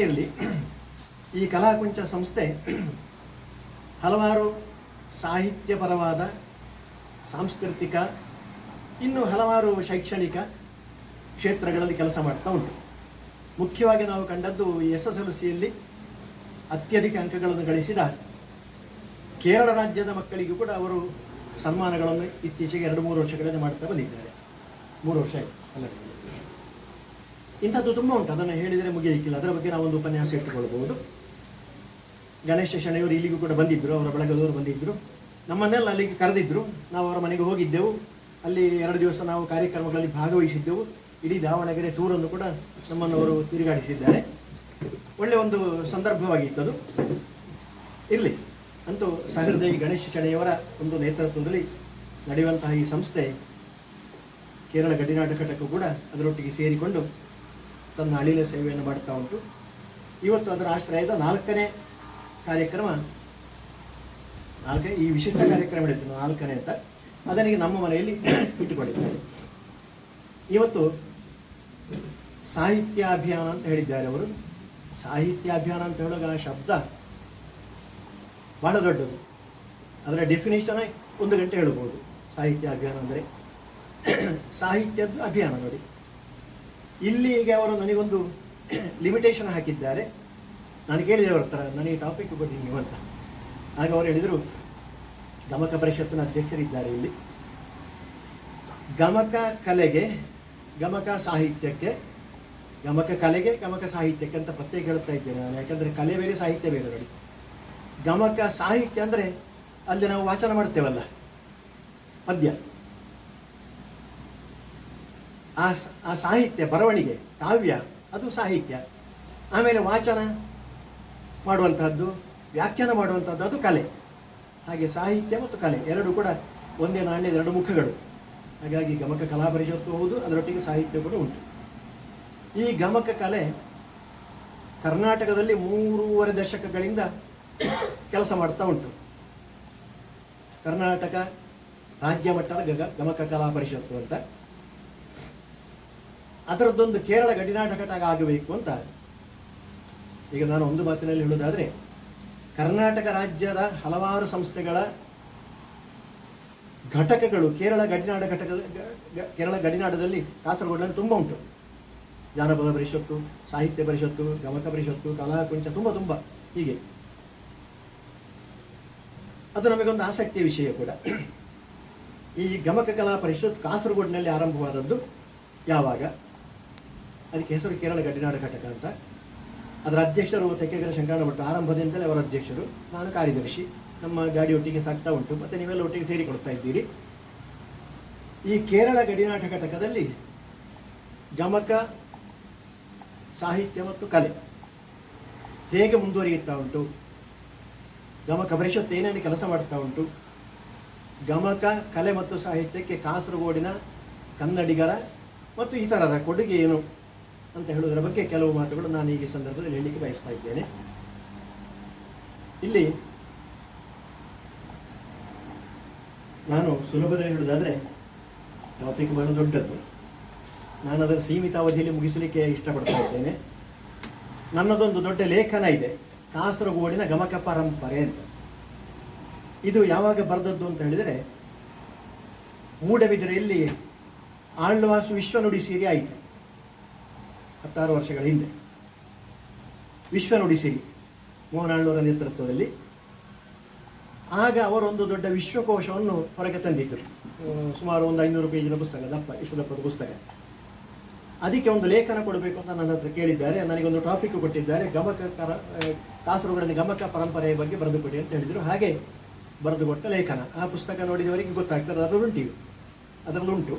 ಇರಲಿ. ಈ ಕಲಾಕುಂಚ ಸಂಸ್ಥೆ ಹಲವಾರು ಸಾಹಿತ್ಯಪರವಾದ, ಸಾಂಸ್ಕೃತಿಕ, ಇನ್ನು ಹಲವಾರು ಶೈಕ್ಷಣಿಕ ಕ್ಷೇತ್ರಗಳಲ್ಲಿ ಕೆಲಸ ಮಾಡ್ತಾ ಉಂಟು. ಮುಖ್ಯವಾಗಿ ನಾವು ಕಂಡದ್ದು SSLCಯಲ್ಲಿ ಅತ್ಯಧಿಕ ಅಂಕಗಳನ್ನು ಗಳಿಸಿದ ಕೇರಳ ರಾಜ್ಯದ ಮಕ್ಕಳಿಗೂ ಕೂಡ ಅವರು ಸನ್ಮಾನಗಳನ್ನು ಇತ್ತೀಚೆಗೆ 2-3 ವರ್ಷಗಳಿಂದ ಮಾಡ್ತಾ ಬಂದಿದ್ದಾರೆ. 3 ವರ್ಷ ಆಯಿತು ಅಲ್ಲ. ಇಂಥದ್ದು ತುಂಬ ಉಂಟು, ಅದನ್ನು ಹೇಳಿದರೆ ಮುಗಿಯಲಿಕ್ಕಿಲ್ಲ. ಅದರ ಬಗ್ಗೆ ನಾವೊಂದು ಉಪನ್ಯಾಸ ಇಟ್ಟುಕೊಳ್ಬಹುದು. ಗಣೇಶ ಶೆಣೆಯವರು ಇಲ್ಲಿಗೂ ಕೂಡ ಬಂದಿದ್ದರು, ಅವರ ಬಳಗದವರು ಬಂದಿದ್ದರು, ನಮ್ಮನ್ನೆಲ್ಲ ಅಲ್ಲಿಗೆ ಕರೆದಿದ್ದರು. ನಾವು ಅವರ ಮನೆಗೆ ಹೋಗಿದ್ದೆವು. ಅಲ್ಲಿ 2 ದಿವಸ ನಾವು ಕಾರ್ಯಕ್ರಮಗಳಲ್ಲಿ ಭಾಗವಹಿಸಿದ್ದೆವು. ಇಡೀ ದಾವಣಗೆರೆ ಟೂರನ್ನು ಕೂಡ ನಮ್ಮನ್ನು ಅವರು ತಿರುಗಾಡಿಸಿದ್ದಾರೆ. ಒಳ್ಳೆಯ ಒಂದು ಸಂದರ್ಭವಾಗಿತ್ತದು. ಇರಲಿ, ಅಂತೂ ಸಹೃದಯಿ ಗಣೇಶ ಶೆಣೆಯವರ ಒಂದು ನೇತೃತ್ವದಲ್ಲಿ ನಡೆಯುವಂತಹ ಈ ಸಂಸ್ಥೆ ಕೇರಳ ಗಡಿನಾಟಕ ಘಟಕ ಕೂಡ ಅದರೊಟ್ಟಿಗೆ ಸೇರಿಕೊಂಡು ತನ್ನ ಅಳಿಲ ಸೇವೆಯನ್ನು ಮಾಡ್ತಾ ಉಂಟು. ಇವತ್ತು ಅದರ ಆಶ್ರಯದ 4ನೇ ಕಾರ್ಯಕ್ರಮ, ಈ ವಿಶಿಷ್ಟ ಕಾರ್ಯಕ್ರಮ ನಡೆಯುತ್ತೆ 4ನೇ ಅಂತ, ಅದನಿಗೆ ನಮ್ಮ ಮನೆಯಲ್ಲಿ ಇಟ್ಟುಕೊಂಡಿದ್ದಾರೆ. ಇವತ್ತು ಸಾಹಿತ್ಯ ಅಭಿಯಾನ ಅಂತ ಹೇಳಿದ್ದಾರೆ ಅವರು. ಸಾಹಿತ್ಯ ಅಭಿಯಾನ ಅಂತ ಹೇಳುವಾಗ ಆ ಶಬ್ದ ಬಹಳ ದೊಡ್ಡದು. ಅದರ ಡೆಫಿನೇಷನ್ 1 ಗಂಟೆ ಹೇಳ್ಬೋದು. ಸಾಹಿತ್ಯ ಅಭಿಯಾನ ಅಂದರೆ ಸಾಹಿತ್ಯದ ಅಭಿಯಾನ. ನೋಡಿ, ಇಲ್ಲಿಗೆ ಅವರು ನನಗೊಂದು ಲಿಮಿಟೇಷನ್ ಹಾಕಿದ್ದಾರೆ. ನಾನು ಕೇಳಿದೆ ಅವ್ರ ಹತ್ರ, ನನಗೆ ಟಾಪಿಕ್ ಕೊಡಿ ನೀವು ಅಂತ. ಆಗ ಅವರು ಹೇಳಿದರು, ಗಮಕ ಪರಿಷತ್ತಿನ ಅಧ್ಯಕ್ಷರಿದ್ದಾರೆ ಇಲ್ಲಿ, ಗಮಕ ಕಲೆಗೆ, ಗಮಕ ಸಾಹಿತ್ಯಕ್ಕೆ, ಗಮಕ ಕಲೆಗೆ, ಗಮಕ ಸಾಹಿತ್ಯಕ್ಕೆ ಅಂತ ಪ್ರತ್ಯೇಕ ಹೇಳ್ತಾ ಇದ್ದೇನೆ ನಾನು. ಯಾಕಂದರೆ ಕಲೆ ಬೇರೆ, ಸಾಹಿತ್ಯ ಬೇರೆ. ನೋಡಿ, ಗಮಕ ಸಾಹಿತ್ಯ ಅಂದರೆ ಅಲ್ಲಿ ನಾವು ವಾಚನ ಮಾಡ್ತೇವಲ್ಲ, ಪದ್ಯ, ಆ ಸಾಹಿತ್ಯ, ಬರವಣಿಗೆ, ಕಾವ್ಯ, ಅದು ಸಾಹಿತ್ಯ. ಆಮೇಲೆ ವಾಚನ ಮಾಡುವಂತಹದ್ದು, ವ್ಯಾಖ್ಯಾನ ಮಾಡುವಂಥದ್ದು, ಅದು ಕಲೆ. ಹಾಗೆ ಸಾಹಿತ್ಯ ಮತ್ತು ಕಲೆ ಎರಡೂ ಕೂಡ ಒಂದೇ ನಾಣ್ಯದ 2 ಮುಖಗಳು. ಹಾಗಾಗಿ ಗಮಕ ಕಲಾ ಪರಿಷತ್ತು ಹೌದು, ಅದರೊಟ್ಟಿಗೆ ಸಾಹಿತ್ಯ ಕೂಡ ಉಂಟು. ಈ ಗಮಕ ಕಲೆ ಕರ್ನಾಟಕದಲ್ಲಿ 3.5 ದಶಕಗಳಿಂದ ಕೆಲಸ ಮಾಡ್ತಾ ಉಂಟು. ಕರ್ನಾಟಕ ರಾಜ್ಯ ಮಟ್ಟದ ಗಮಕ ಕಲಾ ಪರಿಷತ್ತು ಅಂತ. ಅದರದ್ದೊಂದು ಕೇರಳ ಗಡಿನಾಟಕ ಘಟಕ ಆಗಬೇಕು ಅಂತ. ಈಗ ನಾನು ಒಂದು ಮಾತಿನಲ್ಲಿ ಹೇಳುವುದಾದರೆ, ಕರ್ನಾಟಕ ರಾಜ್ಯದ ಹಲವಾರು ಸಂಸ್ಥೆಗಳ ಘಟಕಗಳು ಕೇರಳ ಗಡಿನಾಡದಲ್ಲಿ ಕಾಸರಗೋಡಿನಲ್ಲಿ ತುಂಬ ಉಂಟು. ಜಾನಪದ ಪರಿಷತ್ತು, ಸಾಹಿತ್ಯ ಪರಿಷತ್ತು, ಗಮಕ ಪರಿಷತ್ತು, ಕಲಾಕುಂಚ, ತುಂಬ ಹೀಗೆ. ಅದು ನಮಗೊಂದು ಆಸಕ್ತಿಯ ವಿಷಯ ಕೂಡ. ಈ ಗಮಕ ಕಲಾ ಪರಿಷತ್ ಕಾಸರಗೋಡಿನಲ್ಲಿ ಆರಂಭವಾದದ್ದು ಯಾವಾಗ? ಅದಕ್ಕೆ ಹೆಸರು ಕೇರಳ ಗಡಿನಾಡ ಘಟಕ ಅಂತ. ಅದರ ಅಧ್ಯಕ್ಷರು ತೆಕ್ಕೆಗರ ಶಂಕರಣ್ಣ ಭಟ್. ಆರಂಭದಿಂದಲೇ ಅವರ ಅಧ್ಯಕ್ಷರು, ನಾನು ಕಾರ್ಯದರ್ಶಿ. ನಮ್ಮ ಗಾಡಿ ಒಟ್ಟಿಗೆ ಸಾಗ್ತಾ ಉಂಟು, ಮತ್ತು ನೀವೆಲ್ಲ ಒಟ್ಟಿಗೆ ಸೇರಿಕೊಡ್ತಾ ಇದ್ದೀರಿ. ಈ ಕೇರಳ ಗಡಿನಾಟ ಘಟಕದಲ್ಲಿ ಗಮಕ ಸಾಹಿತ್ಯ ಮತ್ತು ಕಲೆ ಹೇಗೆ ಮುಂದುವರಿಯುತ್ತಾ ಉಂಟು, ಗಮಕ ಪರಿಷತ್ ಏನೇನು ಕೆಲಸ ಮಾಡ್ತಾ ಉಂಟು, ಗಮಕ ಕಲೆ ಮತ್ತು ಸಾಹಿತ್ಯಕ್ಕೆ ಕಾಸರಗೋಡಿನ ಕನ್ನಡಿಗರ ಮತ್ತು ಇತರರ ಕೊಡುಗೆ ಏನು ಅಂತ ಹೇಳುವುದರ ಬಗ್ಗೆ ಕೆಲವು ಮಾತುಗಳು ನಾನು ಈ ಸಂದರ್ಭದಲ್ಲಿ ಹೇಳಲಿಕ್ಕೆ ಬಯಸ್ತಾ ಇದ್ದೇನೆ. ಇಲ್ಲಿ ನಾನು ಸುಲಭದಲ್ಲಿ ಹೇಳುವುದಾದರೆ, ಟಾಪಿಕ್ ಬಹಳ ದೊಡ್ಡದ್ದು, ನಾನು ಅದನ್ನು ಸೀಮಿತ ಅವಧಿಯಲ್ಲಿ ಮುಗಿಸಲಿಕ್ಕೆ ಇಷ್ಟಪಡ್ತಾ ಇದ್ದೇನೆ. ನನ್ನದೊಂದು ದೊಡ್ಡ ಲೇಖನ ಇದೆ, ಕಾಸರಗೋಡಿನ ಗಮಕ ಪರಂಪರೆ ಅಂತ. ಇದು ಯಾವಾಗ ಬರೆದದ್ದು ಅಂತ ಹೇಳಿದರೆ, ಮೂಡಬಿದಿರೆಯಲ್ಲಿ ಆಳ್ವಾಸು ವಿಶ್ವ ನುಡಿ ಸಿರಿ ಆಯಿತು 16 ವರ್ಷಗಳ ಹಿಂದೆ. ವಿಶ್ವ ನುಡಿ ಸಿರಿ ಮೋಹನಾಳ್ವರ ನೇತೃತ್ವದಲ್ಲಿ. ಆಗ ಅವರೊಂದು ದೊಡ್ಡ ವಿಶ್ವಕೋಶವನ್ನು ಹೊರಗೆ ತಂದಿದ್ದರು. ಸುಮಾರು ಒಂದು 500 ಪೇಜಿನ ಪುಸ್ತಕ, ಇಷ್ಟು ದಪ್ಪದ ಪುಸ್ತಕ. ಅದಕ್ಕೆ ಒಂದು ಲೇಖನ ಕೊಡಬೇಕು ಅಂತ ನನ್ನ ಹತ್ರ ಕೇಳಿದ್ದಾರೆ. ನನಗೊಂದು ಟಾಪಿಕ್ ಕೊಟ್ಟಿದ್ದಾರೆ, ಕಾಸರಗೋಡಿನ ಗಮಕ ಪರಂಪರೆಯ ಬಗ್ಗೆ ಬರೆದುಕೊಡಿ ಅಂತ ಹೇಳಿದರು. ಹಾಗೆ ಬರೆದುಕೊಟ್ಟ ಲೇಖನ. ಆ ಪುಸ್ತಕ ನೋಡಿದವರಿಗೆ ಗೊತ್ತಾಗ್ತದೆ, ಅದರಲ್ಲುಂಟು.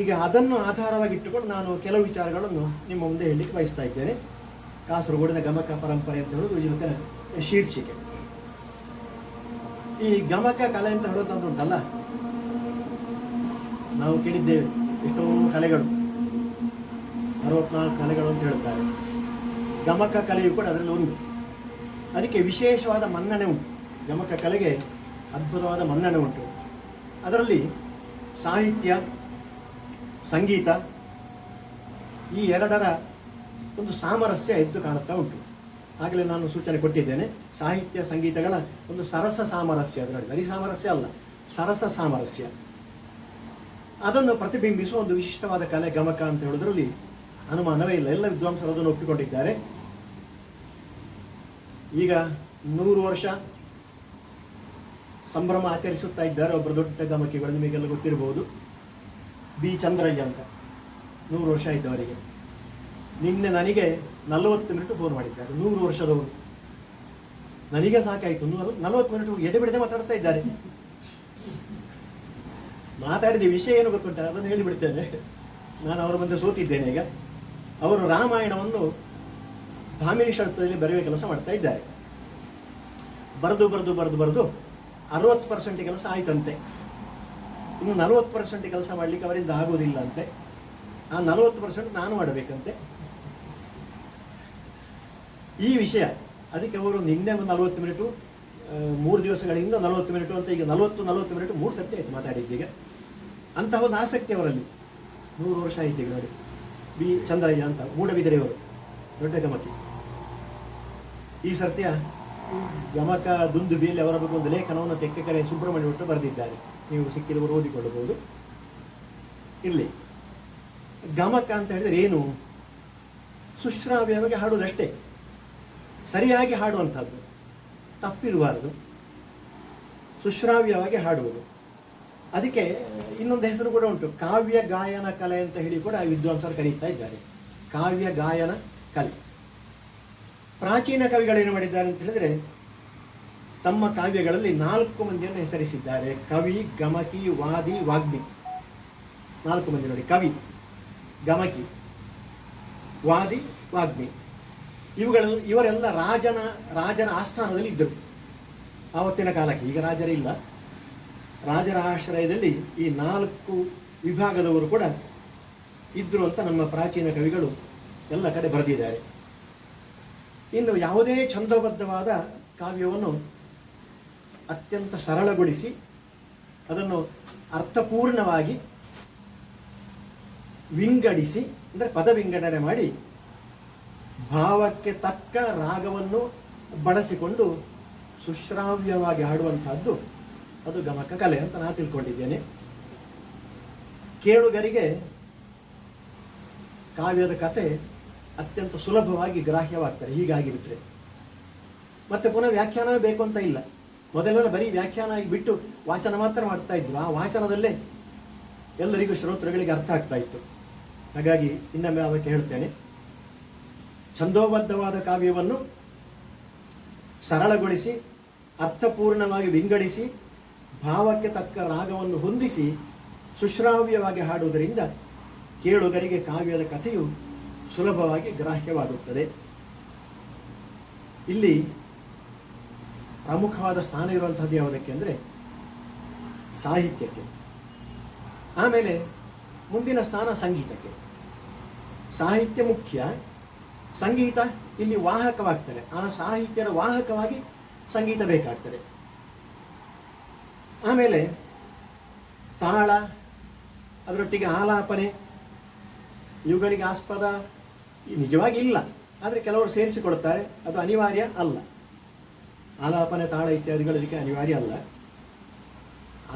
ಈಗ ಅದನ್ನು ಆಧಾರವಾಗಿಟ್ಟುಕೊಂಡು ನಾನು ಕೆಲವು ವಿಚಾರಗಳನ್ನು ನಿಮ್ಮ ಮುಂದೆ ಹೇಳಲಿಕ್ಕೆ ಬಯಸ್ತಾ ಇದ್ದೇನೆ. ಕಾಸರಗೋಡಿನ ಗಮಕ ಪರಂಪರೆ ಅಂತ ಹೇಳೋದು ಇವತ್ತಿನ ಶೀರ್ಷಿಕೆ. ಈ ಗಮಕ ಕಲೆ ಅಂತ ಹೇಳೋದು ಉಂಟಲ್ಲ, ನಾವು ಕೇಳಿದ್ದೇವೆ ಎಷ್ಟೋ ಕಲೆಗಳು, 64 ಕಲೆಗಳು ಅಂತ ಹೇಳ್ತಾರೆ. ಗಮಕ ಕಲೆಯು ಕೂಡ ಅದರಲ್ಲಿ ಒಂದು. ಅದಕ್ಕೆ ವಿಶೇಷವಾದ ಮನ್ನಣೆ ಉಂಟು. ಗಮಕ ಕಲೆಗೆ ಅದ್ಭುತವಾದ ಮನ್ನಣೆ ಉಂಟು. ಅದರಲ್ಲಿ ಸಾಹಿತ್ಯ, ಸಂಗೀತ, ಈ ಎರಡರ ಒಂದು ಸಾಮರಸ್ಯ ಎದ್ದು ಕಾಣುತ್ತಾ ಉಂಟು. ಆಗಲೇ ನಾನು ಸೂಚನೆ ಕೊಟ್ಟಿದ್ದೇನೆ, ಸಾಹಿತ್ಯ ಸಂಗೀತಗಳ ಒಂದು ಸರಸ ಸಾಮರಸ್ಯ, ಅದರಲ್ಲಿ ಬರೀ ಸಾಮರಸ್ಯ ಅಲ್ಲ, ಸರಸ ಸಾಮರಸ್ಯ, ಅದನ್ನು ಪ್ರತಿಬಿಂಬಿಸುವ ಒಂದು ವಿಶಿಷ್ಟವಾದ ಕಲೆ ಗಮಕ ಅಂತ ಹೇಳೋದ್ರಲ್ಲಿ ಅನುಮಾನವೇ ಇಲ್ಲ. ಎಲ್ಲ ವಿದ್ವಾಂಸರು ಅದನ್ನು ಒಪ್ಪಿಕೊಂಡಿದ್ದಾರೆ. ಈಗ 100 ವರ್ಷ ಸಂಭ್ರಮ ಆಚರಿಸುತ್ತಾ ಇದ್ದಾರೆ ಒಬ್ಬರು ದೊಡ್ಡ ಗಮಕಿಗಳು, ನಿಮಗೆಲ್ಲ ಗೊತ್ತಿರಬಹುದು, ಬಿ ಚಂದ್ರಯ್ಯ ಅಂತ. 100 ವರ್ಷ ಆಯಿತು ಅವರಿಗೆ. ನಿನ್ನೆ ನನಗೆ 40 ಮಿನಿಟ್ ಫೋನ್ ಮಾಡಿದ್ದಾರೆ, 100 ವರ್ಷದವರು. ನನಗೆ ಸಾಕಾಯಿತು, 40 ಮಿನಿಟ್ ಎಡೆಬಿಡದೆ ಮಾತಾಡ್ತಾ ಇದ್ದಾರೆ. ಮಾತಾಡಿದ ವಿಷಯ ಏನು ಗೊತ್ತುಂಟ, ಅದನ್ನು ಹೇಳಿಬಿಡ್ತೇನೆ. ನಾನು ಅವರ ಮುಂದೆ ಸೋತಿದ್ದೇನೆ. ಈಗ ಅವರು ರಾಮಾಯಣವನ್ನು ಭಾಮಿನಿ ಶಬ್ದದಲ್ಲಿ ಬರೆಯುವ ಕೆಲಸ ಮಾಡ್ತಾ ಇದ್ದಾರೆ. ಬರೆದು 60% ಕೆಲಸ ಆಯ್ತಂತೆ. ಇನ್ನು 40% ಕೆಲಸ ಮಾಡಲಿಕ್ಕೆ ಅವರಿಂದ ಆಗೋದಿಲ್ಲ ಅಂತೆ. ಆ 40% ನಾನು ಮಾಡಬೇಕಂತೆ. ಈ ವಿಷಯ ಅದಕ್ಕೆ ಅವರು ನಿನ್ನೆ ಒಂದು 40 ಮಿನಿಟು, 3 ದಿವಸಗಳಿಂದ 40 ಮಿನಿಟು ಅಂತ, ಈಗ 40 ಮಿನಿಟು 3 ಸರ್ತಿ ಆಯ್ತು ಮಾತಾಡಿದ್ದೀಗ. ಅಂತಹ ಒಂದು ಆಸಕ್ತಿ ಅವರಲ್ಲಿ. 100 ವರ್ಷ ಆಯ್ತು ಈಗ ನೋಡಿ. ಬಿ ಚಂದ್ರಯ್ಯ ಅಂತ, ಮೂಡಬಿದಿರೆಯವರು, ದೊಡ್ಡ ಗಮಕಿ. ಈ ಸರ್ತಿಯ ಗಮಕ ದುಂದುಬಿಯಲ್ಲಿ ಅವರ ಬಗ್ಗೆ ಒಂದು ಲೇಖನವನ್ನು ತೆಕ್ಕೆಕೆರೆ ಸುಬ್ರಹ್ಮಣ್ಯ ಭಟ್ಟು ಬರೆದಿದ್ದಾರೆ. ನೀವು ಸಿಕ್ಕಿದವರು ಓದಿಕೊಳ್ಳಬಹುದು. ಇಲ್ಲಿ ಗಮಕ ಅಂತ ಹೇಳಿದರೆ ಏನು? ಸುಶ್ರಾವ್ಯವಾಗಿ ಹಾಡುವುದಷ್ಟೇ, ಸರಿಯಾಗಿ ಹಾಡುವಂಥದ್ದು, ತಪ್ಪಿರಬಾರದು, ಸುಶ್ರಾವ್ಯವಾಗಿ ಹಾಡುವುದು. ಅದಕ್ಕೆ ಇನ್ನೊಂದು ಹೆಸರು ಕೂಡ ಉಂಟು, ಕಾವ್ಯ ಗಾಯನ ಕಲೆ ಅಂತ ಹೇಳಿ ಕೂಡ ವಿದ್ವಾಂಸರು ಕರೀತಾ ಇದ್ದಾರೆ. ಕಾವ್ಯ ಗಾಯನ ಕಲೆ. ಪ್ರಾಚೀನ ಕವಿಗಳೇನು ಮಾಡಿದ್ದಾರೆ ಅಂತ ಹೇಳಿದರೆ, ತಮ್ಮ ಕಾವ್ಯಗಳಲ್ಲಿ 4 ಮಂದಿಯನ್ನು ಹೆಸರಿಸಿದ್ದಾರೆ. ಕವಿ, ಗಮಕಿ, ವಾದಿ, ವಾಗ್ಮಿ. 4 ಮಂದಿ ನೋಡಿ, ಕವಿ, ಗಮಕಿ, ವಾದಿ, ವಾಗ್ಮಿ. ಇವರೆಲ್ಲ ರಾಜನ ಆಸ್ಥಾನದಲ್ಲಿ ಇದ್ದರು ಆವತ್ತಿನ ಕಾಲಕ್ಕೆ. ಈಗ ರಾಜರಿಲ್ಲ. ರಾಜರ ಆಶ್ರಯದಲ್ಲಿ ಈ 4 ವಿಭಾಗದವರು ಕೂಡ ಇದ್ದರು ಅಂತ ನಮ್ಮ ಪ್ರಾಚೀನ ಕವಿಗಳು ಎಲ್ಲ ಕಡೆ ಬರೆದಿದ್ದಾರೆ. ಇನ್ನು ಯಾವುದೇ ಛಂದೋಬದ್ಧವಾದ ಕಾವ್ಯವನ್ನು ಅತ್ಯಂತ ಸರಳಗೊಳಿಸಿ ಅದನ್ನು ಅರ್ಥಪೂರ್ಣವಾಗಿ ವಿಂಗಡಿಸಿ, ಅಂದರೆ ಪದ ವಿಂಗಡಣೆ ಮಾಡಿ ಭಾವಕ್ಕೆ ತಕ್ಕ ರಾಗವನ್ನು ಬಳಸಿಕೊಂಡು ಸುಶ್ರಾವ್ಯವಾಗಿ ಹಾಡುವಂತಹದ್ದು ಅದು ಗಮಕ ಕಲೆ ಅಂತ ನಾನು ತಿಳ್ಕೊಂಡಿದ್ದೇನೆ. ಕೇಳುಗರಿಗೆ ಕಾವ್ಯದ ಕತೆ ಅತ್ಯಂತ ಸುಲಭವಾಗಿ ಗ್ರಾಹ್ಯವಾಗ್ತಾರೆ ಹೀಗಾಗಿ ಬಿಟ್ಟರೆ. ಮತ್ತೆ ಪುನಃ ವ್ಯಾಖ್ಯಾನ ಬೇಕು ಅಂತ ಇಲ್ಲ. ಮೊದಲೆಲ್ಲ ಬರೀ ವ್ಯಾಖ್ಯಾನ ಆಗಿ ಬಿಟ್ಟು ವಾಚನ ಮಾತ್ರ ಮಾಡ್ತಾ ಇದ್ವಿ. ಆ ವಾಚನದಲ್ಲೇ ಎಲ್ಲರಿಗೂ ಶ್ರೋತೃಗಳಿಗೆ ಅರ್ಥ ಆಗ್ತಾ ಇತ್ತು. ಹಾಗಾಗಿ ಇನ್ನೊಮ್ಮೆ ಅದಕ್ಕೆ ಹೇಳ್ತೇನೆ, ಛಂದೋಬದ್ಧವಾದ ಕಾವ್ಯವನ್ನು ಸರಳಗೊಳಿಸಿ ಅರ್ಥಪೂರ್ಣವಾಗಿ ವಿಂಗಡಿಸಿ ಭಾವಕ್ಕೆ ತಕ್ಕ ರಾಗವನ್ನು ಹೊಂದಿಸಿ ಸುಶ್ರಾವ್ಯವಾಗಿ ಹಾಡುವುದರಿಂದ ಕೇಳುಗರಿಗೆ ಕಾವ್ಯದ ಕಥೆಯು ಸುಲಭವಾಗಿ ಗ್ರಾಹ್ಯವಾಗುತ್ತದೆ. ಇಲ್ಲಿ ಪ್ರಮುಖವಾದ ಸ್ಥಾನ ಇರುವಂಥದ್ದು ಯಾವುದಕ್ಕೆ ಅಂದರೆ ಸಾಹಿತ್ಯಕ್ಕೆ. ಆಮೇಲೆ ಮುಂದಿನ ಸ್ಥಾನ ಸಂಗೀತಕ್ಕೆ. ಸಾಹಿತ್ಯ ಮುಖ್ಯ, ಸಂಗೀತ ಇಲ್ಲಿ ವಾಹಕವಾಗ್ತದೆ. ಆ ಸಾಹಿತ್ಯದ ವಾಹಕವಾಗಿ ಸಂಗೀತ ಬೇಕಾಗ್ತದೆ. ಆಮೇಲೆ ತಾಳ, ಅದರೊಟ್ಟಿಗೆ ಆಲಾಪನೆ, ಇವುಗಳಿಗೆ ಆಸ್ಪದ ನಿಜವಾಗಿ ಇಲ್ಲ, ಆದರೆ ಕೆಲವರು ಸೇರಿಸಿಕೊಳ್ತಾರೆ. ಅದು ಅನಿವಾರ್ಯ ಅಲ್ಲ. ಆಲಾಪನೆ, ತಾಳ ಇತ್ಯಾದಿಗಳಿಗೆ ಅನಿವಾರ್ಯ ಅಲ್ಲ.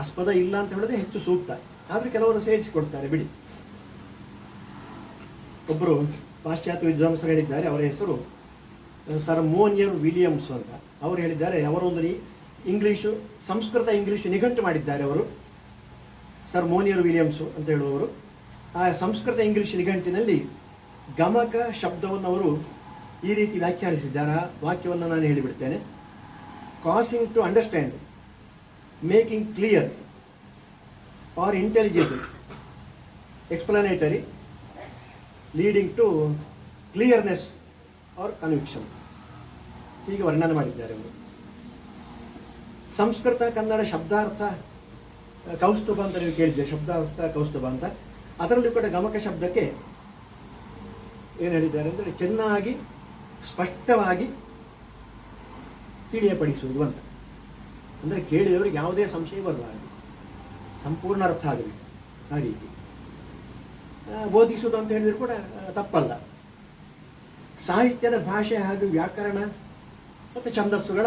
ಆಸ್ಪದ ಇಲ್ಲ ಅಂತ ಹೇಳಿದ್ರೆ ಹೆಚ್ಚು ಸೂಕ್ತ, ಆದರೆ ಕೆಲವರು ಸೇರಿಸಿಕೊಡ್ತಾರೆ ಬಿಡಿ. ಒಬ್ಬರು ಪಾಶ್ಚಾತ್ಯ ವಿದ್ವಾಂಸರು ಹೇಳಿದ್ದಾರೆ, ಅವರ ಹೆಸರು ಸರ್ ಮೋನಿಯರ್ ವಿಲಿಯಮ್ಸ್ ಅಂತ. ಅವರು ಹೇಳಿದ್ದಾರೆ, ಅವರೊಂದು ಸಂಸ್ಕೃತ ಇಂಗ್ಲೀಷು ನಿಘಂಟು ಮಾಡಿದ್ದಾರೆ ಅವರು, ಸರ್ ಮೋನಿಯರ್ ವಿಲಿಯಮ್ಸು ಅಂತ ಹೇಳುವವರು. ಆ ಸಂಸ್ಕೃತ ಇಂಗ್ಲೀಷ್ ನಿಘಂಟಿನಲ್ಲಿ ಗಮಕ ಶಬ್ದವನ್ನು ಅವರು ಈ ರೀತಿ ವ್ಯಾಖ್ಯಾನಿಸಿದ್ದಾರೆ. ಆ ವಾಕ್ಯವನ್ನು ನಾನು ಹೇಳಿಬಿಡ್ತೇನೆ. Causing to understand, making clear or intelligible, explanatory, leading to clearness or conviction, ಹೀಗೆ ವರ್ಣನೆ ಮಾಡಿದ್ದಾರೆ ಅವರು. ಸಂಸ್ಕೃತ ಕನ್ನಡ ಶಬ್ದಾರ್ಥ ಕೌಸ್ತುಭ ಅಂತ ನೀವು ಕೇಳಿದ್ದೆ, ಶಬ್ದಾರ್ಥ ಕೌಸ್ತುಭ ಅಂತ. ಅದರಲ್ಲೂ ಕೂಡ ಗಮಕ ಶಬ್ದಕ್ಕೆ ಏನು ಹೇಳಿದ್ದಾರೆ ಅಂದರೆ ಚೆನ್ನಾಗಿ ಸ್ಪಷ್ಟವಾಗಿ ತಿಳಿಯಪಡಿಸುವುದು ಅಂತ. ಅಂದರೆ ಕೇಳಿದವರಿಗೆ ಯಾವುದೇ ಸಂಶಯ ಬರಬಾರದು, ಸಂಪೂರ್ಣ ಅರ್ಥ ಆಗಬೇಕು. ಆ ರೀತಿ ಬೋಧಿಸುವುದು ಅಂತ ಹೇಳಿದ್ರು ಕೂಡ ತಪ್ಪಲ್ಲ. ಸಾಹಿತ್ಯದ ಭಾಷೆ ಹಾಗೂ ವ್ಯಾಕರಣ ಮತ್ತು ಛಂದಸ್ಸುಗಳ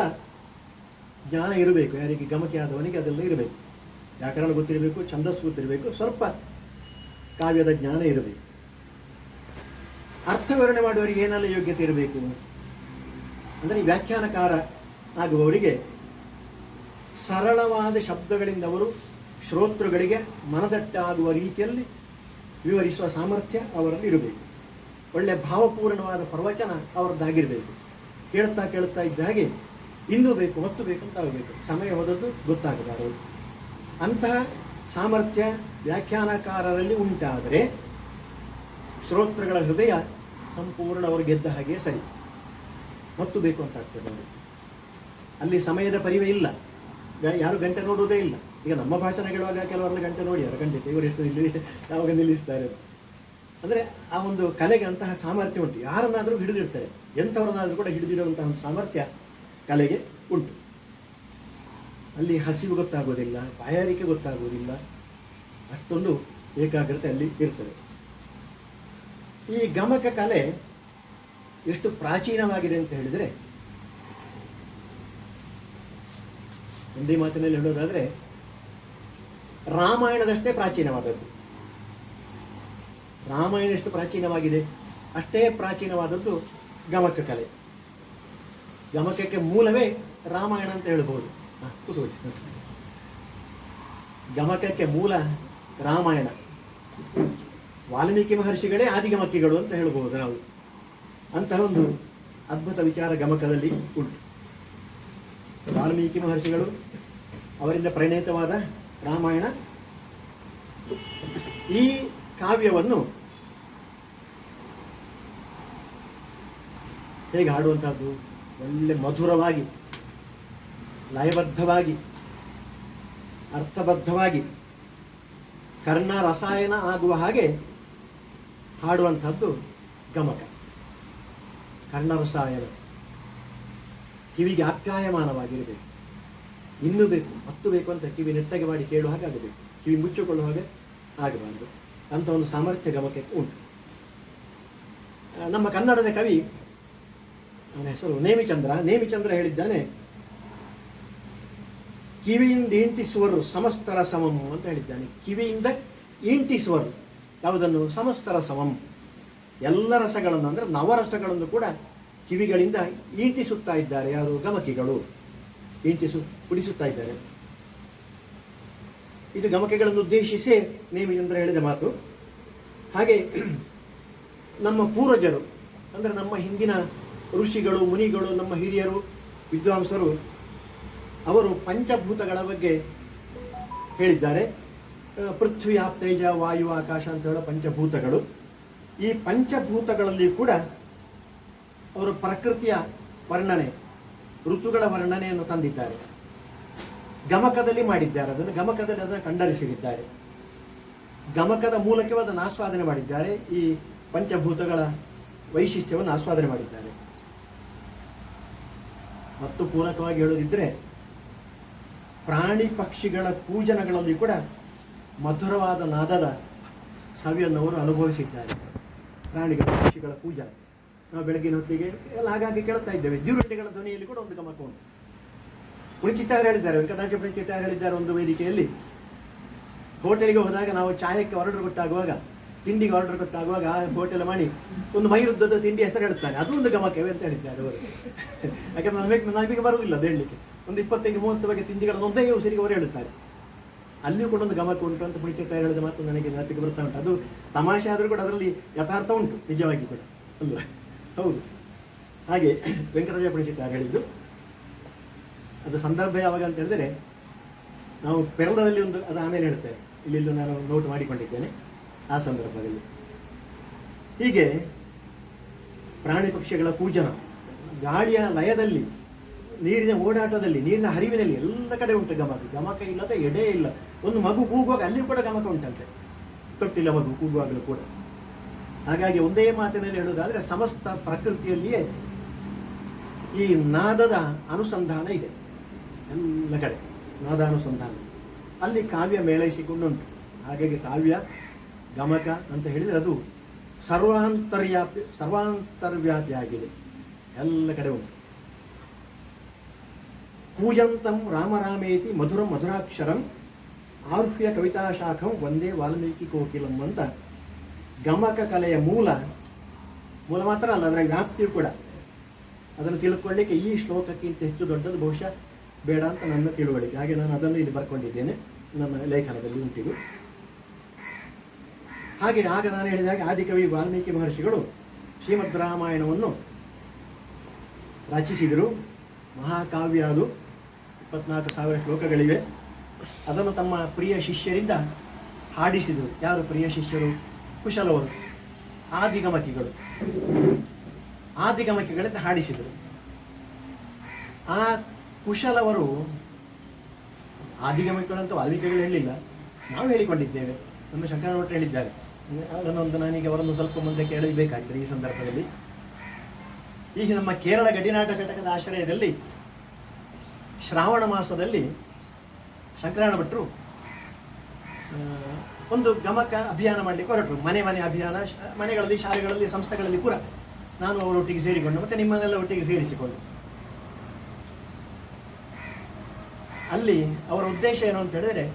ಜ್ಞಾನ ಇರಬೇಕು. ಯಾರಿಗೆ ಗಮಕೆ ಆದವನಿಗೆ ಅದೆಲ್ಲ ಇರಬೇಕು. ವ್ಯಾಕರಣ ಗೊತ್ತಿರಬೇಕು, ಛಂದಸ್ಸು ಗೊತ್ತಿರಬೇಕು, ಸ್ವಲ್ಪ ಕಾವ್ಯದ ಜ್ಞಾನ ಇರಬೇಕು. ಅರ್ಥವಿವರಣೆ ಮಾಡುವವರಿಗೆ ಏನೆಲ್ಲ ಯೋಗ್ಯತೆ ಇರಬೇಕು ಅಂದರೆ, ವ್ಯಾಖ್ಯಾನಕಾರ ಆಗುವವರಿಗೆ ಸರಳವಾದ ಶಬ್ದಗಳಿಂದ ಅವರು ಶ್ರೋತೃಗಳಿಗೆ ಮನದಟ್ಟಾಗುವ ರೀತಿಯಲ್ಲಿ ವಿವರಿಸುವ ಸಾಮರ್ಥ್ಯ ಅವರಲ್ಲಿ ಇರಬೇಕು. ಒಳ್ಳೆಯ ಭಾವಪೂರ್ಣವಾದ ಪ್ರವಚನ ಅವರದ್ದಾಗಿರಬೇಕು. ಕೇಳ್ತಾ ಕೇಳ್ತಾ ಇದ್ದ ಹಾಗೆ ಇನ್ನೂ ಬೇಕು, ಮತ್ತು ಬೇಕು ಅಂತ ಆಗಬೇಕು. ಸಮಯ ಹೋದದ್ದು ಗೊತ್ತಾಗಬಾರದು. ಅಂತಹ ಸಾಮರ್ಥ್ಯ ವ್ಯಾಖ್ಯಾನಕಾರರಲ್ಲಿ ಉಂಟಾದರೆ ಶ್ರೋತೃಗಳ ಹೃದಯ ಸಂಪೂರ್ಣ ಅವರು ಗೆದ್ದ ಹಾಗೆ ಸರಿ. ಮತ್ತು ಬೇಕು ಅಂತ ಆಗ್ತದೆ ಅವರು. ಅಲ್ಲಿ ಸಮಯದ ಪರಿವೆ ಇಲ್ಲ, ಯಾರು ಗಂಟೆ ನೋಡುವುದೇ ಇಲ್ಲ. ಈಗ ನಮ್ಮ ಭಾಷಣ ಕೇಳುವಾಗ ಕೆಲವರೆಲ್ಲ ಗಂಟೆ ನೋಡಿ ಖಂಡಿತ ಇವರೆಷ್ಟು ಇಲ್ಲಿ ಯಾವಾಗ ನಿಲ್ಲಿಸ್ತಾರೆ ಅಂದರೆ ಆ ಒಂದು ಕಲೆಗೆ ಅಂತಹ ಸಾಮರ್ಥ್ಯ ಉಂಟು. ಯಾರನ್ನಾದರೂ ಹಿಡಿದಿರ್ತಾರೆ, ಎಂಥವ್ರನ್ನಾದರೂ ಕೂಡ ಹಿಡಿದಿರುವಂತಹ ಒಂದು ಸಾಮರ್ಥ್ಯ ಕಲೆಗೆ ಉಂಟು. ಅಲ್ಲಿ ಹಸಿವು ಗೊತ್ತಾಗೋದಿಲ್ಲ, ಬಾಯಾರಿಕೆ ಗೊತ್ತಾಗೋದಿಲ್ಲ, ಅಷ್ಟೊಂದು ಏಕಾಗ್ರತೆ ಅಲ್ಲಿ ಇರ್ತದೆ. ಈ ಗಮಕ ಕಲೆ ಎಷ್ಟು ಪ್ರಾಚೀನವಾಗಿದೆ ಅಂತ ಹೇಳಿದರೆ, ಒಂದೇ ಮಾತಿನಲ್ಲಿ ಹೇಳೋದಾದರೆ ರಾಮಾಯಣದಷ್ಟೇ ಪ್ರಾಚೀನವಾದದ್ದು. ರಾಮಾಯಣ ಎಷ್ಟು ಪ್ರಾಚೀನವಾಗಿದೆ ಅಷ್ಟೇ ಪ್ರಾಚೀನವಾದದ್ದು ಗಮಕ ಕಲೆ. ಗಮಕಕ್ಕೆ ಮೂಲವೇ ರಾಮಾಯಣ ಅಂತ ಹೇಳ್ಬೋದು. ಗಮಕಕ್ಕೆ ಮೂಲ ರಾಮಾಯಣ. ವಾಲ್ಮೀಕಿ ಮಹರ್ಷಿಗಳೇ ಆದಿಗಮಕಿಗಳು ಅಂತ ಹೇಳ್ಬೋದು ನಾವು. ಅಂತಹ ಒಂದು ಅದ್ಭುತ ವಿಚಾರ ಗಮಕದಲ್ಲಿ ಉಂಟು. ವಾಲ್ಮೀಕಿ ಮಹರ್ಷಿಗಳು ಅವರಿಂದ ಪ್ರಣೀತವಾದ ರಾಮಾಯಣ. ಈ ಕಾವ್ಯವನ್ನು ಹೇಗೆ ಹಾಡುವಂಥದ್ದು, ಒಳ್ಳೆ ಮಧುರವಾಗಿ, ಲಯಬದ್ಧವಾಗಿ, ಅರ್ಥಬದ್ಧವಾಗಿ, ಕರ್ಣ ರಸಾಯನ ಆಗುವ ಹಾಗೆ ಹಾಡುವಂಥದ್ದು ಗಮಕ. ಕರ್ಣ ರಸಾಯನ ಕಿವಿಗೆ ಆಪ್ಯಾಯಮಾನವಾಗಿರಬೇಕು. ಇನ್ನೂ ಬೇಕು, ಮತ್ತು ಬೇಕು ಅಂತ ಕಿವಿ ನೆಟ್ಟಗೆ ಮಾಡಿ ಕೇಳುವ ಹಾಗೆ ಆಗಬೇಕು. ಕಿವಿ ಮುಚ್ಚಿಕೊಳ್ಳುವ ಹಾಗೆ ಆಗಬಾರದು. ಅಂತ ಒಂದು ಸಾಮರ್ಥ್ಯ ಗಮಕಕ್ಕೆ ಉಂಟು. ನಮ್ಮ ಕನ್ನಡದ ಕವಿ, ಅವನ ಹೆಸರು ನೇಮಿಚಂದ್ರ ಹೇಳಿದ್ದಾನೆ, ಕಿವಿಯಿಂದ ಇಂಟಿಸುವರು ಸಮಸ್ತರ ಸಮಂ ಅಂತ ಹೇಳಿದ್ದಾನೆ. ಕಿವಿಯಿಂದ ಇಂಟಿಸುವರು ಯಾವುದನ್ನು? ಸಮಸ್ತರ ಸಮಂ. ಎಲ್ಲ ರಸಗಳನ್ನು ಅಂದರೆ ನವರಸಗಳನ್ನು ಕೂಡ ಕಿವಿಗಳಿಂದ ಈಂಟಿಸುತ್ತಾ ಇದ್ದಾರೆ. ಯಾರು? ಗಮಕಿಗಳು ಕುಡಿಸುತ್ತಾ ಇದ್ದಾರೆ. ಇದು ಗಮಕೆಗಳನ್ನು ಉದ್ದೇಶಿಸಿ ನೇಮಿಚಂದ್ರ ಹೇಳಿದ ಮಾತು. ಹಾಗೆ ನಮ್ಮ ಪೂರ್ವಜರು ಅಂದರೆ ನಮ್ಮ ಹಿಂದಿನ ಋಷಿಗಳು, ಮುನಿಗಳು, ನಮ್ಮ ಹಿರಿಯರು, ವಿದ್ವಾಂಸರು, ಅವರು ಪಂಚಭೂತಗಳ ಬಗ್ಗೆ ಹೇಳಿದ್ದಾರೆ. ಪೃಥ್ವಿ, ಆಪ್, ತೇಜ, ವಾಯು, ಆಕಾಶ ಅಂತ ಹೇಳೋ ಪಂಚಭೂತಗಳು. ಈ ಪಂಚಭೂತಗಳಲ್ಲಿ ಕೂಡ ಅವರು ಪ್ರಕೃತಿಯ ವರ್ಣನೆ, ಋತುಗಳ ವರ್ಣನೆಯನ್ನು ತಂದಿದ್ದಾರೆ. ಗಮಕದಲ್ಲಿ ಮಾಡಿದ್ದಾರೆ. ಅದನ್ನು ಕಂಡರಿಸಿದ್ದಾರೆ. ಗಮಕದ ಮೂಲಕವೇ ಅದನ್ನು ಆಸ್ವಾದನೆ ಮಾಡಿದ್ದಾರೆ. ಈ ಪಂಚಭೂತಗಳ ವೈಶಿಷ್ಟ್ಯವನ್ನು ಆಸ್ವಾದನೆ ಮಾಡಿದ್ದಾರೆ. ಮತ್ತು ಪೂರಕವಾಗಿ ಹೇಳೋದಿದ್ರೆ, ಪ್ರಾಣಿ ಪಕ್ಷಿಗಳ ಪೂಜನಗಳಲ್ಲಿ ಕೂಡ ಮಧುರವಾದ ನಾದದ ಸವಿಯನ್ನು ಅವರು ಅನುಭವಿಸಿದ್ದಾರೆ. ಪ್ರಾಣಿಗಳ ಪಕ್ಷಿಗಳ ಪೂಜನ ನಾವು ಬೆಳಗಿನ ಹೊತ್ತಿಗೆ ಎಲ್ಲ ಹಾಗಾಗಿ ಕೇಳ್ತಾ ಇದ್ದೇವೆ. ಜೀರುಂಡೆಗಳ ಧ್ವನಿಯಲ್ಲಿ ಕೂಡ ಒಂದು ಗಮಕ ಉಂಟು. ಪುಣಿಚಿತ್ತಾರು ಹೇಳಿದ್ದಾರೆ, ವೆಂಕಟಾಚ ಪುಣಿಚಿತ್ತಾರು ಹೇಳಿದ್ದಾರೆ ಒಂದು ವೇದಿಕೆಯಲ್ಲಿ, ಹೋಟೆಲ್ಗೆ ಹೋದಾಗ ನಾವು ಚಾಯಕ್ಕೆ ಆರ್ಡರ್ ಕೊಟ್ಟಾಗುವಾಗ, ತಿಂಡಿಗೆ ಆರ್ಡರ್ ಕೊಟ್ಟಾಗುವಾಗ ಆ ಹೋಟೆಲ್ ಮಾಡಿ ಒಂದು ಮೈರುದ್ದದ ತಿಂಡಿ ಹೆಸರು ಹೇಳ್ತಾನೆ, ಅದು ಒಂದು ಗಮಕವೇ ಅಂತ ಹೇಳಿದ್ದಾರೆ ಅವರು. ಯಾಕಂದ್ರೆ ನಮಗೆ ಬರುವುದಿಲ್ಲ ಅದು ಹೇಳಲಿಕ್ಕೆ. ಒಂದು 25-30 ಬಗೆ ತಿಂಡಿಗಳನ್ನು ಒಂದೇ ಉಸಿರಿಗೆ ಅವರು ಹೇಳುತ್ತಾರೆ. ಅಲ್ಲಿಯೂ ಕೂಡ ಒಂದು ಗಮಕ ಉಂಟು ಅಂತ ಪುಣಿಚಿತ್ತಾರು ಹೇಳಿದ ಮಾತು ನನಗೆ ನೆನಪಿಗೆ ಬರ್ತಾ ಉಂಟು. ಅದು ತಮಾಷೆ ಆದರೂ ಕೂಡ ಅದರಲ್ಲಿ ಯಥಾರ್ಥ ಉಂಟು, ನಿಜವಾಗಿ ಕೂಡ ಅಲ್ವಾ? ಹೌದು. ಹಾಗೆ ವೆಂಕಟರಾಜ ಪುಣಿಚಿತ್ತಾರು ಹೇಳಿದ್ದು. ಅದು ಸಂದರ್ಭ ಯಾವಾಗ ಅಂತ ಹೇಳಿದರೆ, ನಾವು ಪೆರಳದಲ್ಲಿ ಒಂದು, ಅದು ಆಮೇಲೆ ಹೇಳ್ತೇವೆ, ಇಲ್ಲಿ ನಾನು ನೋಟ್ ಮಾಡಿಕೊಂಡಿದ್ದೇನೆ ಆ ಸಂದರ್ಭದಲ್ಲಿ. ಹೀಗೆ ಪ್ರಾಣಿ ಪಕ್ಷಿಗಳ ಪೂಜನ, ಗಾಳಿಯ ಲಯದಲ್ಲಿ, ನೀರಿನ ಓಡಾಟದಲ್ಲಿ, ನೀರಿನ ಹರಿವಿನಲ್ಲಿ ಎಲ್ಲ ಕಡೆ ಉಂಟು ಗಮಕ. ಗಮಕ ಇಲ್ಲದ ಎಡೆ ಇಲ್ಲ. ಒಂದು ಮಗು ಕೂಗುವಾಗ ಅಲ್ಲಿಯೂ ಕೂಡ ಗಮಕ ಉಂಟಂತೆ, ತೊಟ್ಟಿಲ್ಲ ಮಗು ಕೂಗುವಾಗಲೂ ಕೂಡ. ಹಾಗಾಗಿ ಒಂದೇ ಮಾತಿನಲ್ಲಿ ಹೇಳುವುದಾದರೆ, ಸಮಸ್ತ ಪ್ರಕೃತಿಯಲ್ಲಿಯೇ ಈ ನಾದದ ಅನುಸಂಧಾನ ಇದೆ. ಎಲ್ಲ ಕಡೆ ನಾದಾನುಸಂಧಾನ, ಅಲ್ಲಿ ಕಾವ್ಯ ಮೇಳೈಸಿಕೊಂಡುಂಟು. ಹಾಗಾಗಿ ಕಾವ್ಯ ಗಮಕ ಅಂತ ಹೇಳಿದರೆ ಅದು ಸರ್ವಾಂತರ್ವ್ಯಾಪಿಯಾಗಿದೆ, ಎಲ್ಲ ಕಡೆ ಉಂಟು. ಕೂಜಂತಂ ರಾಮರಾಮೇತಿ ಮಧುರಂ ಮಧುರಾಕ್ಷರಂ ಆರುಹ್ಯ ಕವಿತಾ ಶಾಖಂ ಒಂದೇ ವಾಲ್ಮೀಕಿ ಕೋಕಿಲಂ ಅಂತ ಗಮಕ ಕಲೆಯ ಮೂಲ ಮಾತ್ರ ಅಲ್ಲ, ಅದರ ವ್ಯಾಪ್ತಿಯು ಕೂಡ. ಅದನ್ನು ತಿಳ್ಕೊಳ್ಳಿಕ್ಕೆ ಈ ಶ್ಲೋಕಕ್ಕಿಂತ ಹೆಚ್ಚು ದೊಡ್ಡದು ಬಹುಶಃ ಬೇಡ ಅಂತ ನನ್ನ ತಿಳುವಳಿಕೆ. ಹಾಗೆ ನಾನು ಅದನ್ನು ಇಲ್ಲಿ ಬರ್ಕೊಂಡಿದ್ದೇನೆ, ನನ್ನ ಲೇಖನದಲ್ಲಿ ಉಂಟಿದು. ಹಾಗೆ ಆಗ ನಾನು ಹೇಳಿದ ಹಾಗೆ ಆದಿಕವಿ ವಾಲ್ಮೀಕಿ ಮಹರ್ಷಿಗಳು ಶ್ರೀಮದ್ ರಾಮಾಯಣವನ್ನು ರಚಿಸಿದರು. ಮಹಾಕಾವ್ಯ ಅದು, 24,000 ಶ್ಲೋಕಗಳಿವೆ. ಅದನ್ನು ತಮ್ಮ ಪ್ರಿಯ ಶಿಷ್ಯರಿಂದ ಹಾಡಿಸಿದರು. ಯಾರು ಪ್ರಿಯ ಶಿಷ್ಯರು? ಕುಶಲವರು, ಆದಿಗಮಕಿಗಳಿಂದ ಹಾಡಿಸಿದರು. ಆ ಕುಶಲವರು, ಆದಿಗಮಕಿಗಳಂತೂ ವಾಲ್ಮೀಕಿಗಳು ಹೇಳಿಲ್ಲ, ನಾವು ಹೇಳಿಕೊಂಡಿದ್ದೇವೆ, ನಮ್ಮ ಶಂಕರನ ಭಟ್ರು ಹೇಳಿದ್ದಾರೆ. ಅದನ್ನೊಂದು ನಾನೀಗ ಅವರನ್ನು ಸ್ವಲ್ಪ ಮುಂದೆ ಕೇಳಬೇಕಾಗ್ತದೆ ಈ ಸಂದರ್ಭದಲ್ಲಿ. ಈಗ ನಮ್ಮ ಕೇರಳ ಗಡಿನಾಟ ಘಟಕದ ಆಶ್ರಯದಲ್ಲಿ ಶ್ರಾವಣ ಮಾಸದಲ್ಲಿ ಶಂಕರನ ಭಟ್ರು ಒಂದು ಗಮಕ ಅಭಿಯಾನ ಮಾಡಲಿಕ್ಕೆ ಹೊರಟರು. ಮನೆ ಅಭಿಯಾನ, ಮನೆಗಳಲ್ಲಿ, ಶಾಲೆಗಳಲ್ಲಿ, ಸಂಸ್ಥೆಗಳಲ್ಲಿ ಪೂರ ನಾನು ಅವರೊಟ್ಟಿಗೆ ಸೇರಿಕೊಂಡು, ಮತ್ತೆ ನಿಮ್ಮನ್ನೆಲ್ಲ ಒಟ್ಟಿಗೆ ಸೇರಿಸಿಕೊಂಡು. ಅಲ್ಲಿ ಅವರ ಉದ್ದೇಶ ಏನು ಅಂತ ಹೇಳಿದ್ರೆ,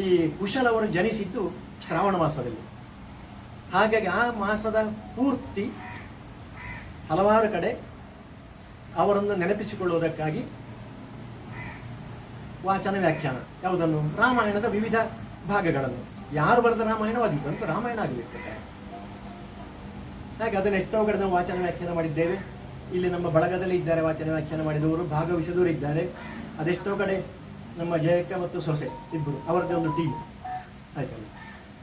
ಈ ಕುಶಲವರು ಜನಿಸಿದ್ದು ಶ್ರಾವಣ ಮಾಸದಲ್ಲಿ. ಹಾಗಾಗಿ ಆ ಮಾಸದ ಪೂರ್ತಿ ಹಲವಾರು ಕಡೆ ಅವರನ್ನು ನೆನಪಿಸಿಕೊಳ್ಳುವುದಕ್ಕಾಗಿ ವಾಚನ ವ್ಯಾಖ್ಯಾನ, ಯಾವುದನ್ನು? ರಾಮಾಯಣದ ವಿವಿಧ ಭಾಗಗಳನ್ನು. ಯಾರು ಬರೆದ ರಾಮಾಯಣವಾದಿತ್ತು ಅಂತ ರಾಮಾಯಣ ಆಗಬೇಕು. ಹಾಗೆ ಅದನ್ನು ಎಷ್ಟೋ ಕಡೆ ನಾವು ವಾಚನ ವ್ಯಾಖ್ಯಾನ ಮಾಡಿದ್ದೇವೆ. ಇಲ್ಲಿ ನಮ್ಮ ಬಳಗದಲ್ಲಿ ಇದ್ದಾರೆ ವಾಚನ ವ್ಯಾಖ್ಯಾನ ಮಾಡಿದವರು, ಭಾಗವಹಿಸಿದವರು ಇದ್ದಾರೆ. ಅದೆಷ್ಟೋ ಕಡೆ ನಮ್ಮ ಜಯಕ್ಕ ಮತ್ತು ಸೊಸೆ ಇಬ್ಬರು, ಅವರದ್ದೇ ಒಂದು ಟೀಮ್ ಆಯ್ತಲ್ಲ,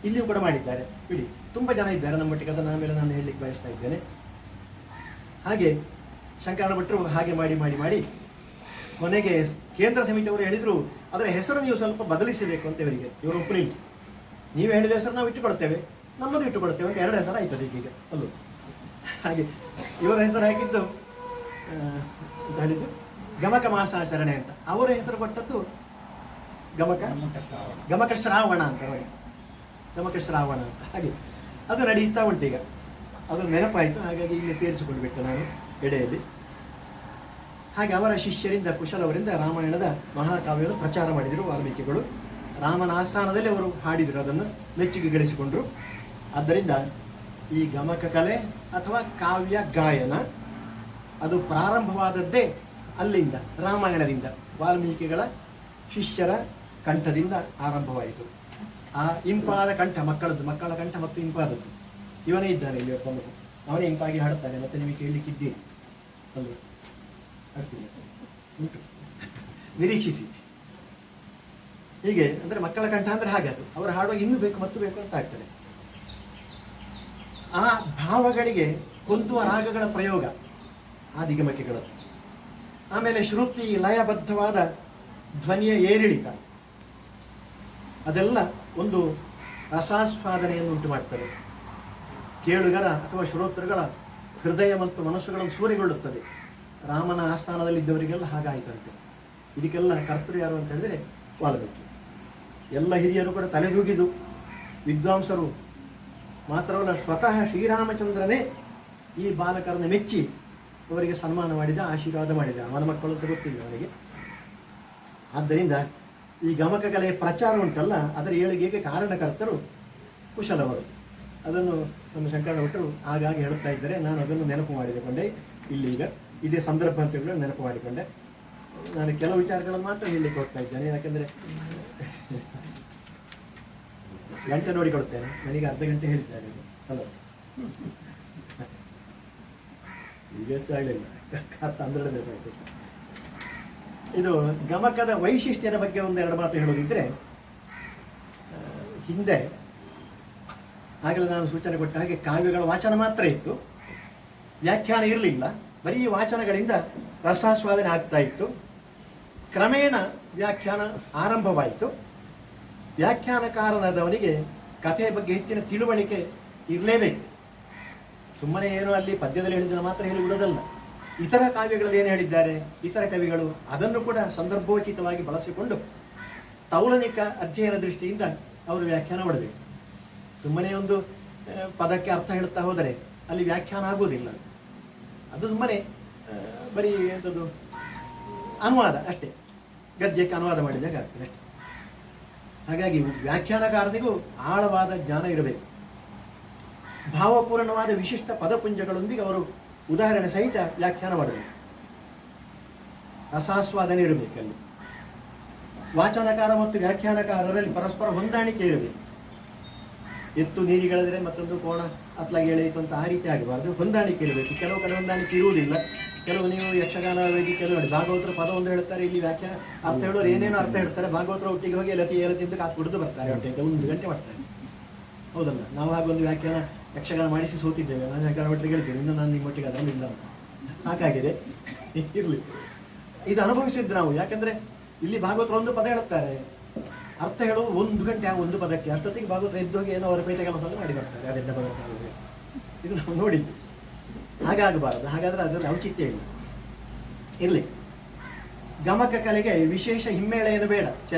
ಇಲ್ಲಿಯೂ ಕೂಡ ಮಾಡಿದ್ದಾರೆ. ಇಡೀ ತುಂಬ ಜನ ಇದ್ದಾರೆ ನಮ್ಮೊಟ್ಟಿಗೆ. ಅದನ್ನು ಆಮೇಲೆ ನಾನು ಹೇಳಲಿಕ್ಕೆ ಬಯಸ್ತಾ ಇದ್ದೇನೆ. ಹಾಗೆ ಶಂಕರನ ಭಟ್ರು ಹಾಗೆ ಮಾಡಿ ಕೊನೆಗೆ ಕೇಂದ್ರ ಸಮಿತಿಯವರು ಹೇಳಿದರು, ಅದರ ಹೆಸರು ನೀವು ಸ್ವಲ್ಪ ಬದಲಿಸಬೇಕು ಅಂತ ಇವರಿಗೆ. ಇವರು ಒಪ್ಪಲಿಲ್ಲ. ನೀವು ಹೇಳಿದ ಹೆಸರು ನಾವು ಇಟ್ಟುಕೊಳ್ತೇವೆ, ನಮ್ಮದು ಇಟ್ಟುಕೊಳ್ತೇವೆ ಅಂತ 2 ಹೆಸರು ಆಯ್ತದೆ ಈಗ ಅಲ್ಲೂ. ಹಾಗೆ ಇವರ ಹೆಸರು ಹಾಕಿದ್ದು ಅಂತ ಹೇಳಿದ್ದು ಗಮಕ ಮಾಸಾಚರಣೆ ಅಂತ. ಅವರ ಹೆಸರು ಕೊಟ್ಟದ್ದು ಗಮಕ ಶ್ರಾವಣ ಅಂತ, ಗಮಕ ಶ್ರಾವಣ ಅಂತ. ಹಾಗೆ ಅದು ನಡೀತಾ ಉಂಟೀಗ. ಅದು ನೆನಪಾಯಿತು, ಹಾಗಾಗಿ ಇಲ್ಲಿ ಸೇರಿಸಿಕೊಂಡ್ಬಿಟ್ಟೆ ನಾನು ಎಡೆಯಲ್ಲಿ. ಹಾಗೆ ಅವರ ಶಿಷ್ಯರಿಂದ, ಕುಶಲವರಿಂದ ರಾಮಾಯಣದ ಮಹಾಕಾವ್ಯವನ್ನು ಪ್ರಚಾರ ಮಾಡಿದರು ವಾಲ್ಮೀಕಿಗಳು. ರಾಮನ ಆಸ್ಥಾನದಲ್ಲಿ ಅವರು ಹಾಡಿದರು, ಅದನ್ನು ಮೆಚ್ಚುಗೆ ಗಳಿಸಿಕೊಂಡರು. ಆದ್ದರಿಂದ ಈ ಗಮಕ ಕಲೆ ಅಥವಾ ಕಾವ್ಯ ಗಾಯನ ಅದು ಪ್ರಾರಂಭವಾದದ್ದೇ ಅಲ್ಲಿಂದ, ರಾಮಾಯಣದಿಂದ, ವಾಲ್ಮೀಕಿಗಳ ಶಿಷ್ಯರ ಕಂಠದಿಂದ ಆರಂಭವಾಯಿತು. ಆ ಇಂಪಾದ ಕಂಠ ಮಕ್ಕಳ ಕಂಠ ಮತ್ತು ಇಂಪಾದದ್ದು ಇವನೇ ಇದ್ದಾನೆ ಇಲ್ಲಿ ಒಬ್ಬ ಮಗು, ಅವನೇ ಇಂಪಾಗಿ ಹಾಡುತ್ತಾನೆ. ಮತ್ತೆ ನಿಮಗೆ ಕೇಳಲಿಕ್ಕಿದ್ದೀರಿ ಅಲ್ವ? ಹಾಡ್ತೀನಿ ಉಂಟು, ನಿರೀಕ್ಷಿಸಿ. ಹೀಗೆ ಅಂದರೆ ಮಕ್ಕಳ ಕಂಠ ಅಂದರೆ ಹಾಗೆ, ಅದು ಅವರು ಹಾಡುವಾಗ ಇನ್ನೂ ಬೇಕು ಮತ್ತು ಬೇಕು ಅಂತ ಆಗ್ತದೆ. ಆ ಭಾವಗಳಿಗೆ ಹೊಂದುವ ರಾಗಗಳ ಪ್ರಯೋಗ ಆದಿಗಮಕಿಗಳದ್ದು. ಆಮೇಲೆ ಶ್ರುತಿ ಲಯಬದ್ಧವಾದ ಧ್ವನಿಯ ಏರಿಳಿತ, ಅದೆಲ್ಲ ಒಂದು ರಸಾಸ್ವಾದನೆಯನ್ನು ಉಂಟು ಮಾಡ್ತದೆ. ಕೇಳುಗರ ಅಥವಾ ಶ್ರೋತೃಗಳ ಹೃದಯ ಮತ್ತು ಮನಸ್ಸುಗಳನ್ನು ಸೂರೆಗೊಳ್ಳುತ್ತದೆ. ರಾಮನ ಆಸ್ಥಾನದಲ್ಲಿದ್ದವರಿಗೆಲ್ಲ ಹಾಗಾಯಿತಂತೆ. ಇದಕ್ಕೆಲ್ಲ ಕರ್ತೃ ಯಾರು ಅಂತ ಹೇಳಿದರೆ ವಾಲ್ಮೀಕಿ. ಎಲ್ಲ ಹಿರಿಯರು ಕೂಡ ತಲೆದೂಗಿದು, ವಿದ್ವಾಂಸರು ಮಾತ್ರವಲ್ಲ, ಸ್ವತಃ ಶ್ರೀರಾಮಚಂದ್ರನೇ ಈ ಬಾಲಕರನ್ನು ಮೆಚ್ಚಿ ಅವರಿಗೆ ಸನ್ಮಾನ ಮಾಡಿದ, ಆಶೀರ್ವಾದ ಮಾಡಿದ. ಅವನ ಮಕ್ಕಳು ಅಂತ ಗೊತ್ತಿಲ್ಲ ಅವನಿಗೆ. ಆದ್ದರಿಂದ ಈ ಗಮಕ ಕಲೆಯ ಪ್ರಚಾರ ಉಂಟಲ್ಲ, ಅದರ ಏಳಿಗೆಗೆ ಕಾರಣಕರ್ತರು ಕುಶಲವರು. ಅದನ್ನು ನಮ್ಮ ಶಂಕರನ ಭಟ್ರು ಆಗಾಗ ಹೇಳುತ್ತಾ ಇದ್ದಾರೆ. ನಾನು ಅದನ್ನು ನೆನಪು ಮಾಡಿಕೊಂಡೆ ಇಲ್ಲೀಗ ಇದೇ ಸಂದರ್ಭ ಅಂತ ಹೇಳಿ ನೆನಪು ಮಾಡಿಕೊಂಡೆ. ನಾನು ಕೆಲವು ವಿಚಾರಗಳನ್ನು ಮಾತ್ರ ಹೇಳಲಿಕ್ಕೆ ಹೋಗ್ತಾ ಇದ್ದೇನೆ, ಯಾಕೆಂದರೆ ಗಂಟೆ ನೋಡಿಕೊಳ್ತೇನೆ. ನನಗೆ ಅರ್ಧ ಗಂಟೆ ಹೇಳಿದ್ದಾರೆ ಹಲೋ, ಈಗ ಹೆಚ್ಚಾಗಲಿಲ್ಲ, 12 ಬೇಕಾಯ್ತು. ಇದು ಗಮಕದ ವೈಶಿಷ್ಟ್ಯದ ಬಗ್ಗೆ 1-2 ಮಾತು ಹೇಳೋದಿದ್ರೆ, ಹಿಂದೆ ಆಗಲೇ ನಾನು ಸೂಚನೆ ಕೊಟ್ಟ ಹಾಗೆ ಕಾವ್ಯಗಳ ವಾಚನ ಮಾತ್ರ ಇತ್ತು, ವ್ಯಾಖ್ಯಾನ ಇರಲಿಲ್ಲ. ಬರೀ ವಾಚನಗಳಿಂದ ರಸಾಸ್ವಾದನೆ ಆಗ್ತಾ ಇತ್ತು. ಕ್ರಮೇಣ ವ್ಯಾಖ್ಯಾನ ಆರಂಭವಾಯಿತು. ವ್ಯಾಖ್ಯಾನಕಾರನಾದವನಿಗೆ ಕಥೆಯ ಬಗ್ಗೆ ಹೆಚ್ಚಿನ ತಿಳುವಳಿಕೆ ಇರಲೇಬೇಕು. ಸುಮ್ಮನೆ ಏನೋ ಅಲ್ಲಿ ಪದ್ಯದಲ್ಲಿ ಹೇಳಿದ್ದನ್ನು ಮಾತ್ರ ಹೇಳಿ ಬಿಡೋದಲ್ಲ. ಇತರ ಕಾವ್ಯಗಳಲ್ಲಿ ಏನು ಹೇಳಿದ್ದಾರೆ ಇತರ ಕವಿಗಳು, ಅದನ್ನು ಕೂಡ ಸಂದರ್ಭೋಚಿತವಾಗಿ ಬಳಸಿಕೊಂಡು ತೌಲನಿಕ ಅಧ್ಯಯನ ದೃಷ್ಟಿಯಿಂದ ಅವರು ವ್ಯಾಖ್ಯಾನ ಮಾಡಬೇಕು. ಸುಮ್ಮನೆ ಒಂದು ಪದಕ್ಕೆ ಅರ್ಥ ಹೇಳ್ತಾ ಹೋದರೆ ಅಲ್ಲಿ ವ್ಯಾಖ್ಯಾನ ಆಗುವುದಿಲ್ಲ. ಅದು ಸುಮ್ಮನೆ ಬರೀ ಎಂಥದ್ದು ಅನುವಾದ ಅಷ್ಟೇ, ಗದ್ಯಕ್ಕೆ ಅನುವಾದ ಮಾಡಿದಾಗ ಆಗ್ತದೆ ಅಷ್ಟೇ. ಹಾಗಾಗಿ ವ್ಯಾಖ್ಯಾನಕಾರನಿಗೂ ಆಳವಾದ ಜ್ಞಾನ ಇರಬೇಕು. ಭಾವಪೂರ್ಣವಾದ ವಿಶಿಷ್ಟ ಪದಪುಂಜಗಳೊಂದಿಗೆ ಅವರು ಉದಾಹರಣೆ ಸಹಿತ ವ್ಯಾಖ್ಯಾನ ಮಾಡಬೇಕು. ರಸಾಸ್ವಾದನೆ ಇರಬೇಕಲ್ಲಿ. ವಾಚನಕಾರ ಮತ್ತು ವ್ಯಾಖ್ಯಾನಕಾರರಲ್ಲಿ ಪರಸ್ಪರ ಹೊಂದಾಣಿಕೆ ಇರಬೇಕು. ಎತ್ತು ನೀರಿಗೆಳೆದರೆ ಮತ್ತೊಂದು ಕೋಣ ಅತ್ಲಾಗಿ ಎಳೆಯಿತು ಅಂತ ಆ ರೀತಿ ಆಗಬಾರ್ದು, ಹೊಂದಾಣಿಕೆ ಇರಬೇಕು. ಕೆಲವು ಕಡೆ ಹೊಂದಾಣಿಕೆ ಇರುವುದಿಲ್ಲ. ಕೆಲವು ನೀವು ಯಕ್ಷಗಾನ ವೇದಿಕೆಯಲ್ಲಿ ನೋಡಿ, ಭಾಗವತರು ಪದ ಒಂದು ಹೇಳ್ತಾರೆ, ಇಲ್ಲಿ ವ್ಯಾಖ್ಯಾನ ಅರ್ಥ ಹೇಳೋರು ಏನೇನೋ ಅರ್ಥ ಹೇಳ್ತಾರೆ. ಭಾಗವತರ ಒಟ್ಟಿಗೆ ಹೋಗಿ ಏಲತ್ತಿಂದ ಕಾಕು ಕುಡಿದು ಬರ್ತಾರೆ, ಹೊಟ್ಟೆ 1 ಗಂಟೆ ಮಾಡ್ತಾರೆ. ಹೌದಲ್ಲ? ನಾವು ಹಾಗೊಂದು ವ್ಯಾಖ್ಯಾನ ಯಕ್ಷಗಾನ ಮಾಡಿಸಿ ಸೋತಿದ್ದೇವೆ. ನಾನು ಯಕ್ಷಗಾನ ಒಟ್ಟಿಗೆ ಹೇಳ್ತೇನೆ, ಇನ್ನು ನಾನು ನಿಮ್ಮೊಟ್ಟಿಗೆ ಅದರಲ್ಲಿ ಇಲ್ಲ ಅಂತ ಸಾಕಾಗಿದೆ. ಇರಲಿ, ಇದು ಅನುಭವಿಸಿದ್ದು ನಾವು. ಯಾಕಂದ್ರೆ ಇಲ್ಲಿ ಭಾಗವತರು ಒಂದು ಪದ ಹೇಳ್ತಾರೆ, ಅರ್ಥ ಹೇಳುವ 1 ಗಂಟೆ ಆ ಒಂದು ಪದಕ್ಕೆ. ಅಷ್ಟೊತ್ತಿಗೆ ಭಾಗವತರ ಎದ್ದೋಗಿ ಏನೋ ಅವರ ಪೇಟೆ ಕೆಲಸ ಮಾಡಿ ಬರ್ತಾರೆ, ಅದೆಲ್ಲ ಪದ. ಇದು ನಾವು ನೋಡಿದ್ದು. ಹಾಗಾಗಬಾರದು. ಹಾಗಾದ್ರೆ ಅದರಲ್ಲಿ ಔಚಿತ್ಯ ಇಲ್ಲ. ಇರಲಿ, ಗಮಕ ಕಲೆಗೆ ವಿಶೇಷ ಹಿಮ್ಮೇಳ ಏನು ಬೇಡ,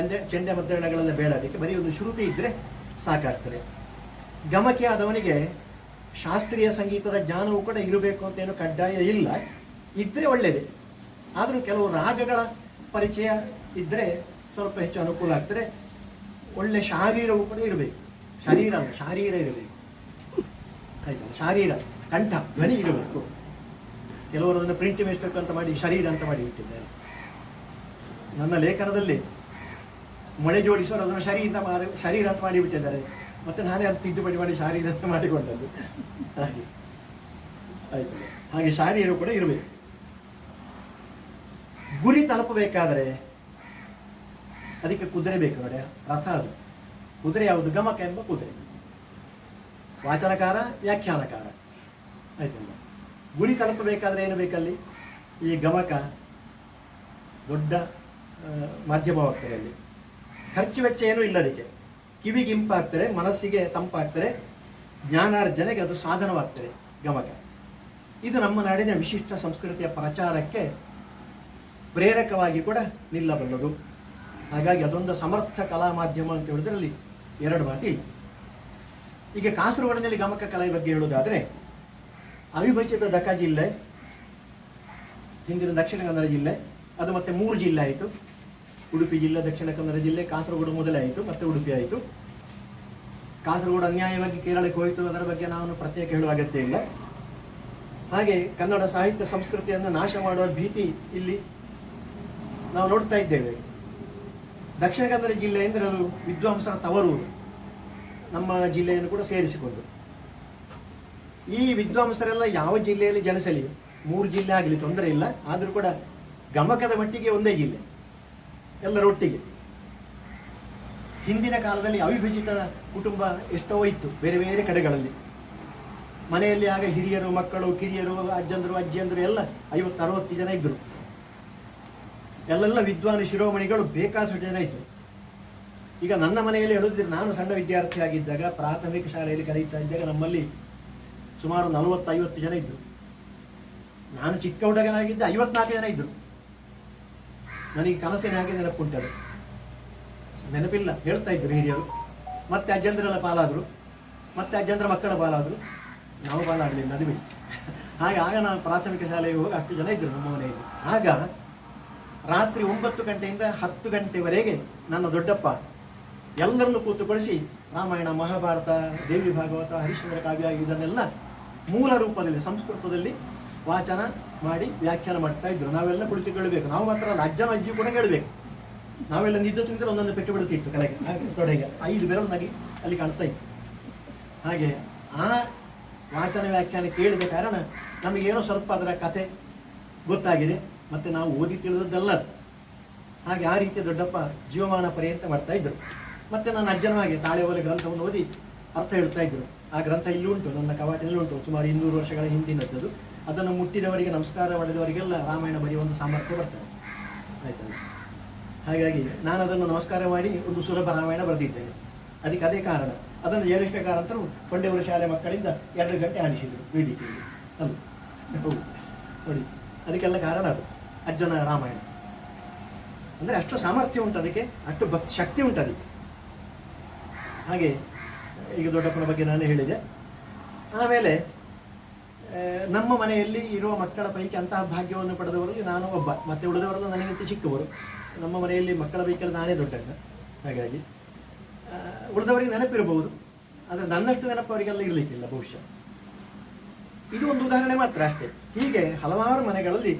ಚೆಂಡೆ ಮದ್ದಳೆಗಳೆಲ್ಲ ಬೇಡ. ಅದಕ್ಕೆ ಬರೀ ಒಂದು ಶ್ರುತಿ ಇದ್ರೆ ಸಾಕಾಗ್ತದೆ. ಗಮಕೆ ಆದವನಿಗೆ ಶಾಸ್ತ್ರೀಯ ಸಂಗೀತದ ಜ್ಞಾನವೂ ಕೂಡ ಇರಬೇಕು ಅಂತ ಏನು ಕಡ್ಡಾಯ ಇಲ್ಲ, ಇದ್ರೆ ಒಳ್ಳೆಯದೇ. ಆದರೂ ಕೆಲವು ರಾಗಗಳ ಪರಿಚಯ ಇದ್ದರೆ ಸ್ವಲ್ಪ ಹೆಚ್ಚು ಅನುಕೂಲ ಆಗ್ತದೆ. ಒಳ್ಳೆ ಶಾರೀರವೂ ಕೂಡ ಇರಬೇಕು. ಶಾರೀರ ಇರಬೇಕು, ಆಯ್ತಲ್ಲ? ಶಾರೀರ, ಕಂಠ, ಧ್ವನಿ ಇರಬೇಕು. ಕೆಲವರು ಅದನ್ನು ಪ್ರಿಂಟ್ ಮಿಸ್ಟೇಕ್ ಅಂತ ಮಾಡಿ ಶರೀರ ಅಂತ ಮಾಡಿ ಇಟ್ಟಿದ್ದಾರೆ. ನನ್ನ ಲೇಖನದಲ್ಲಿ ಮೊಳೆ ಜೋಡಿಸೋರು ಅದನ್ನು ಶರೀರ ಅಂತ ಮಾಡಿಬಿಟ್ಟಿದ್ದಾರೆ. ಮತ್ತೆ ನಾನೇ ಅದು ತಿದ್ದುಪಡಿ ಮಾಡಿ ಶಾರೀರ ಅಂತ ಮಾಡಿಕೊಂಡದ್ದು. ಹಾಗೆ ಆಯ್ತಲ್ಲ? ಹಾಗೆ ಶಾರೀರ ಕೂಡ ಇರಬೇಕು. ಗುರಿ ತಲುಪಬೇಕಾದರೆ ಅದಕ್ಕೆ ಕುದುರೆ ಬೇಕು ನೋಡಿ, ರಥ. ಅದು ಕುದುರೆ ಯಾವುದು? ಗಮಕ ಎಂಬ ಕುದುರೆ. ವಾಚನಕಾರ, ವ್ಯಾಖ್ಯಾನಕಾರ, ಆಯ್ತಲ್ಲ? ಗುರಿ ತಲುಪಬೇಕಾದ್ರೆ ಏನು ಬೇಕಲ್ಲಿ? ಈ ಗಮಕ ದೊಡ್ಡ ಮಾಧ್ಯಮವಾಗ್ತದೆ. ಅಲ್ಲಿ ಖರ್ಚು ವೆಚ್ಚ ಏನೂ ಇಲ್ಲ. ಅದಕ್ಕೆ ಕಿವಿಗೆ ಇಂಪಾಗ್ತದೆ, ಮನಸ್ಸಿಗೆ ತಂಪಾಗ್ತದೆ, ಜ್ಞಾನಾರ್ಜನೆಗೆ ಅದು ಸಾಧನವಾಗ್ತದೆ ಗಮಕ. ಇದು ನಮ್ಮ ನಾಡಿನ ವಿಶಿಷ್ಟ ಸಂಸ್ಕೃತಿಯ ಪ್ರಚಾರಕ್ಕೆ ಪ್ರೇರಕವಾಗಿ ಕೂಡ ನಿಲ್ಲಬಲ್ಲದು. ಹಾಗಾಗಿ ಅದೊಂದು ಸಮರ್ಥ ಕಲಾ ಮಾಧ್ಯಮ ಅಂತ ಹೇಳಿದ್ರಲ್ಲಿ 2 ಮಾತಿಲ್ಲ. ಈಗ ಕಾಸರಗೋಡಿನಲ್ಲಿ ಗಮಕ ಕಲೆ ಬಗ್ಗೆ ಹೇಳುವುದಾದರೆ, ಅವಿಭಜಿತ ದಕ ಜಿಲ್ಲೆ, ಹಿಂದಿನ ದಕ್ಷಿಣ ಕನ್ನಡ ಜಿಲ್ಲೆ, ಅದು ಮತ್ತೆ 3 ಜಿಲ್ಲೆ ಆಯಿತು. ಉಡುಪಿ ಜಿಲ್ಲೆ, ದಕ್ಷಿಣ ಕನ್ನಡ ಜಿಲ್ಲೆ, ಕಾಸರಗೋಡು ಮೊದಲೇ ಆಯಿತು, ಮತ್ತೆ ಉಡುಪಿ ಆಯಿತು. ಕಾಸರಗೋಡು ಅನ್ಯಾಯವಾಗಿ ಕೇರಳಕ್ಕೆ ಹೋಯಿತು, ಅದರ ಬಗ್ಗೆ ನಾನು ಪ್ರತ್ಯೇಕ ಹೇಳುವ ಅಗತ್ಯ ಇಲ್ಲ. ಹಾಗೆ ಕನ್ನಡ ಸಾಹಿತ್ಯ ಸಂಸ್ಕೃತಿಯನ್ನು ನಾಶ ಮಾಡುವ ಭೀತಿ ಇಲ್ಲಿ ನಾವು ನೋಡ್ತಾ ಇದ್ದೇವೆ. ದಕ್ಷಿಣ ಕನ್ನಡ ಜಿಲ್ಲೆ ಅಂದರೆ ಅದು ವಿದ್ವಾಂಸರ ತವರೂರು, ನಮ್ಮ ಜಿಲ್ಲೆಯನ್ನು ಕೂಡ ಸೇರಿಸಿಕೊಂಡು. ಈ ವಿದ್ವಾಂಸರೆಲ್ಲ ಯಾವ ಜಿಲ್ಲೆಯಲ್ಲಿ ಜನಿಸಲಿ, 3 ಜಿಲ್ಲೆ ಆಗಲಿ ತೊಂದರೆ ಇಲ್ಲ. ಆದರೂ ಕೂಡ ಗಮಕದ ಮಟ್ಟಿಗೆ ಒಂದೇ ಜಿಲ್ಲೆ, ಎಲ್ಲರೊಟ್ಟಿಗೆ. ಹಿಂದಿನ ಕಾಲದಲ್ಲಿ ಅವಿಭಜಿತ ಕುಟುಂಬ ಎಷ್ಟೋ ಇತ್ತು ಬೇರೆ ಬೇರೆ ಕಡೆಗಳಲ್ಲಿ. ಮನೆಯಲ್ಲಿ ಆಗ ಹಿರಿಯರು, ಮಕ್ಕಳು, ಕಿರಿಯರು, ಅಜ್ಜಂದರು, ಅಜ್ಜಿಯಂದರು ಎಲ್ಲ 50-60 ಜನ ಇದ್ದರು. ಎಲ್ಲೆಲ್ಲ ವಿದ್ವಾನ ಶಿರೋಮಣಿಗಳು ಬೇಕಾದಷ್ಟು ಜನ ಇದ್ದರು. ಈಗ ನನ್ನ ಮನೆಯಲ್ಲಿ ಹೇಳುತ್ತಿದ್ದರೆ, ನಾನು ಸಣ್ಣ ವಿದ್ಯಾರ್ಥಿ ಆಗಿದ್ದಾಗ, ಪ್ರಾಥಮಿಕ ಶಾಲೆಯಲ್ಲಿ ಕಲಿತಾ ಇದ್ದಾಗ ನಮ್ಮಲ್ಲಿ ಸುಮಾರು 40-50 ಜನ ಇದ್ದರು. ನಾನು ಚಿಕ್ಕ ಹುಡುಗನಾಗಿದ್ದ 54 ಜನ ಇದ್ದರು. ನನಗೆ ಕನಸಿನ ಹಾಗೆ ನೆನಪುಂಟದು, ನೆನಪಿಲ್ಲ, ಹೇಳ್ತಾ ಇದ್ರು ಹಿರಿಯರು. ಮತ್ತೆ ಅಜ್ಜಂದ್ರೆಲ್ಲ ಪಾಲಾದರು, ಮತ್ತೆ ಅಜ್ಜಂದ್ರ ಮಕ್ಕಳ ಪಾಲಾದರು, ನಾವು ಪಾಲಾಗಲಿಲ್ಲ, ಅದು ಬಿಡಿ. ಆಗ ನಾನು ಪ್ರಾಥಮಿಕ ಶಾಲೆಗೆ ಹೋಗಿ 10 ಜನ ಇದ್ದರು ನಮ್ಮ ಮನೆಯಲ್ಲಿ. ಆಗ ರಾತ್ರಿ 9 ಗಂಟೆಯಿಂದ 10 ಗಂಟೆವರೆಗೆ ನನ್ನ ದೊಡ್ಡಪ್ಪ ಎಲ್ಲರನ್ನು ಕೂತುಗೊಳಿಸಿ ರಾಮಾಯಣ, ಮಹಾಭಾರತ, ದೇವಿ ಭಾಗವತ, ಹರಿಶ್ಚಂದ್ರ ಕಾವ್ಯ ಇದನ್ನೆಲ್ಲ ಮೂಲ ರೂಪದಲ್ಲಿ ಸಂಸ್ಕೃತದಲ್ಲಿ ವಾಚನ ಮಾಡಿ ವ್ಯಾಖ್ಯಾನ ಮಾಡ್ತಾ ಇದ್ರು. ನಾವೆಲ್ಲ ಕುಳಿತುಕೊಳ್ಳಬೇಕು. ನಾವು ಮಾತ್ರ ಅಲ್ಲ, ಅಜ್ಜನ ಅಜ್ಜಿ ಕೂಡ ಹೇಳಬೇಕು. ನಾವೆಲ್ಲ ನಿದ್ದು ತಿಂದರೆ ಒಂದೊಂದು ಪೆಟ್ಟು ಬಿಡುತ್ತಿತ್ತು ಕಲೆಗೆ, ತೊಡೆಗೆ 5 ಬೆರಳು ನಗಿ ಅಲ್ಲಿ ಕಾಣ್ತಾ ಇತ್ತು. ಹಾಗೆ ಆ ವಾಚನ ವ್ಯಾಖ್ಯಾನ ಕೇಳಿದ ಕಾರಣ ನಮಗೇನೋ ಸ್ವಲ್ಪ ಅದರ ಕತೆ ಗೊತ್ತಾಗಿದೆ, ಮತ್ತು ನಾವು ಓದಿ ತಿಳಿದದ್ದಲ್ಲ. ಹಾಗೆ ಆ ರೀತಿಯ ದೊಡ್ಡಪ್ಪ ಜೀವಮಾನ ಪರ್ಯಂತ ಮಾಡ್ತಾ ಇದ್ರು. ಮತ್ತು ನನ್ನ ಅಜ್ಜನ ಹಾಗೆ ತಾಳೆ ಓಲೆ ಗ್ರಂಥವನ್ನು ಓದಿ ಅರ್ಥ ಹೇಳ್ತಾ ಇದ್ರು. ಆ ಗ್ರಂಥ ಇಲ್ಲಿ ಉಂಟು, ನನ್ನ ಕವಾಟಿನಲ್ಲಿ ಉಂಟು, ಸುಮಾರು 200 ವರ್ಷಗಳ ಹಿಂದಿನದ್ದು. ಅದನ್ನು ಮುಟ್ಟಿದವರಿಗೆ, ನಮಸ್ಕಾರ ಮಾಡಿದವರಿಗೆಲ್ಲ ರಾಮಾಯಣ ಬರೆಯುವ ಒಂದು ಸಾಮರ್ಥ್ಯ ಬರ್ತದೆ, ಆಯ್ತಲ್ಲ? ಹಾಗಾಗಿ ನಾನು ಅದನ್ನು ನಮಸ್ಕಾರ ಮಾಡಿ ಒಂದು ಸುಲಭ ರಾಮಾಯಣ ಬರೆದಿದ್ದೇನೆ. ಅದಕ್ಕೆ ಅದೇ ಕಾರಣ. ಅದನ್ನು ಜ್ಯೇಷ್ಠ ಕಾರಂತರು ಕೊಂಡೆಯವರ ಶಾಲೆ ಮಕ್ಕಳಿಂದ 2 ಗಂಟೆ ಆಡಿಸಿದರು ವೇದಿಕೆಯಲ್ಲಿ. ಅದು ಹೌದು ನೋಡಿ, ಅದಕ್ಕೆಲ್ಲ ಕಾರಣ ಅದು ಅಜ್ಜನ ರಾಮಾಯಣ. ಅಂದರೆ ಅಷ್ಟು ಸಾಮರ್ಥ್ಯ ಉಂಟು ಅದಕ್ಕೆ, ಅಷ್ಟು ಶಕ್ತಿ ಉಂಟು ಅದಕ್ಕೆ. ಹಾಗೆ ಈಗ ದೊಡ್ಡಪ್ಪನ ಬಗ್ಗೆ ನಾನು ಹೇಳಿದೆ. ಆಮೇಲೆ ನಮ್ಮ ಮನೆಯಲ್ಲಿ ಇರುವ ಮಕ್ಕಳ ಪೈಕಿ ಅಂತಹ ಭಾಗ್ಯವನ್ನು ಪಡೆದವರಲ್ಲಿ ನಾನು ಒಬ್ಬ, ಮತ್ತು ಉಳಿದವರೆಲ್ಲ ನನಗಿಂತ ಚಿಕ್ಕವರು. ನಮ್ಮ ಮನೆಯಲ್ಲಿ ಮಕ್ಕಳ ಪೈಕಲ್ಲಿ ನಾನೇ ದೊಡ್ಡಣ್ಣ. ಹಾಗಾಗಿ ಉಳಿದವರಿಗೆ ನೆನಪಿರಬಹುದು, ಆದರೆ ನನ್ನಷ್ಟು ನೆನಪು ಅವರಿಗೆಲ್ಲ ಇರಲಿಕ್ಕಿಲ್ಲ ಬಹುಶಃ. ಇದು ಒಂದು ಉದಾಹರಣೆ ಮಾತ್ರ ಅಷ್ಟೇ. ಹೀಗೆ ಹಲವಾರು ಮನೆಗಳಲ್ಲಿ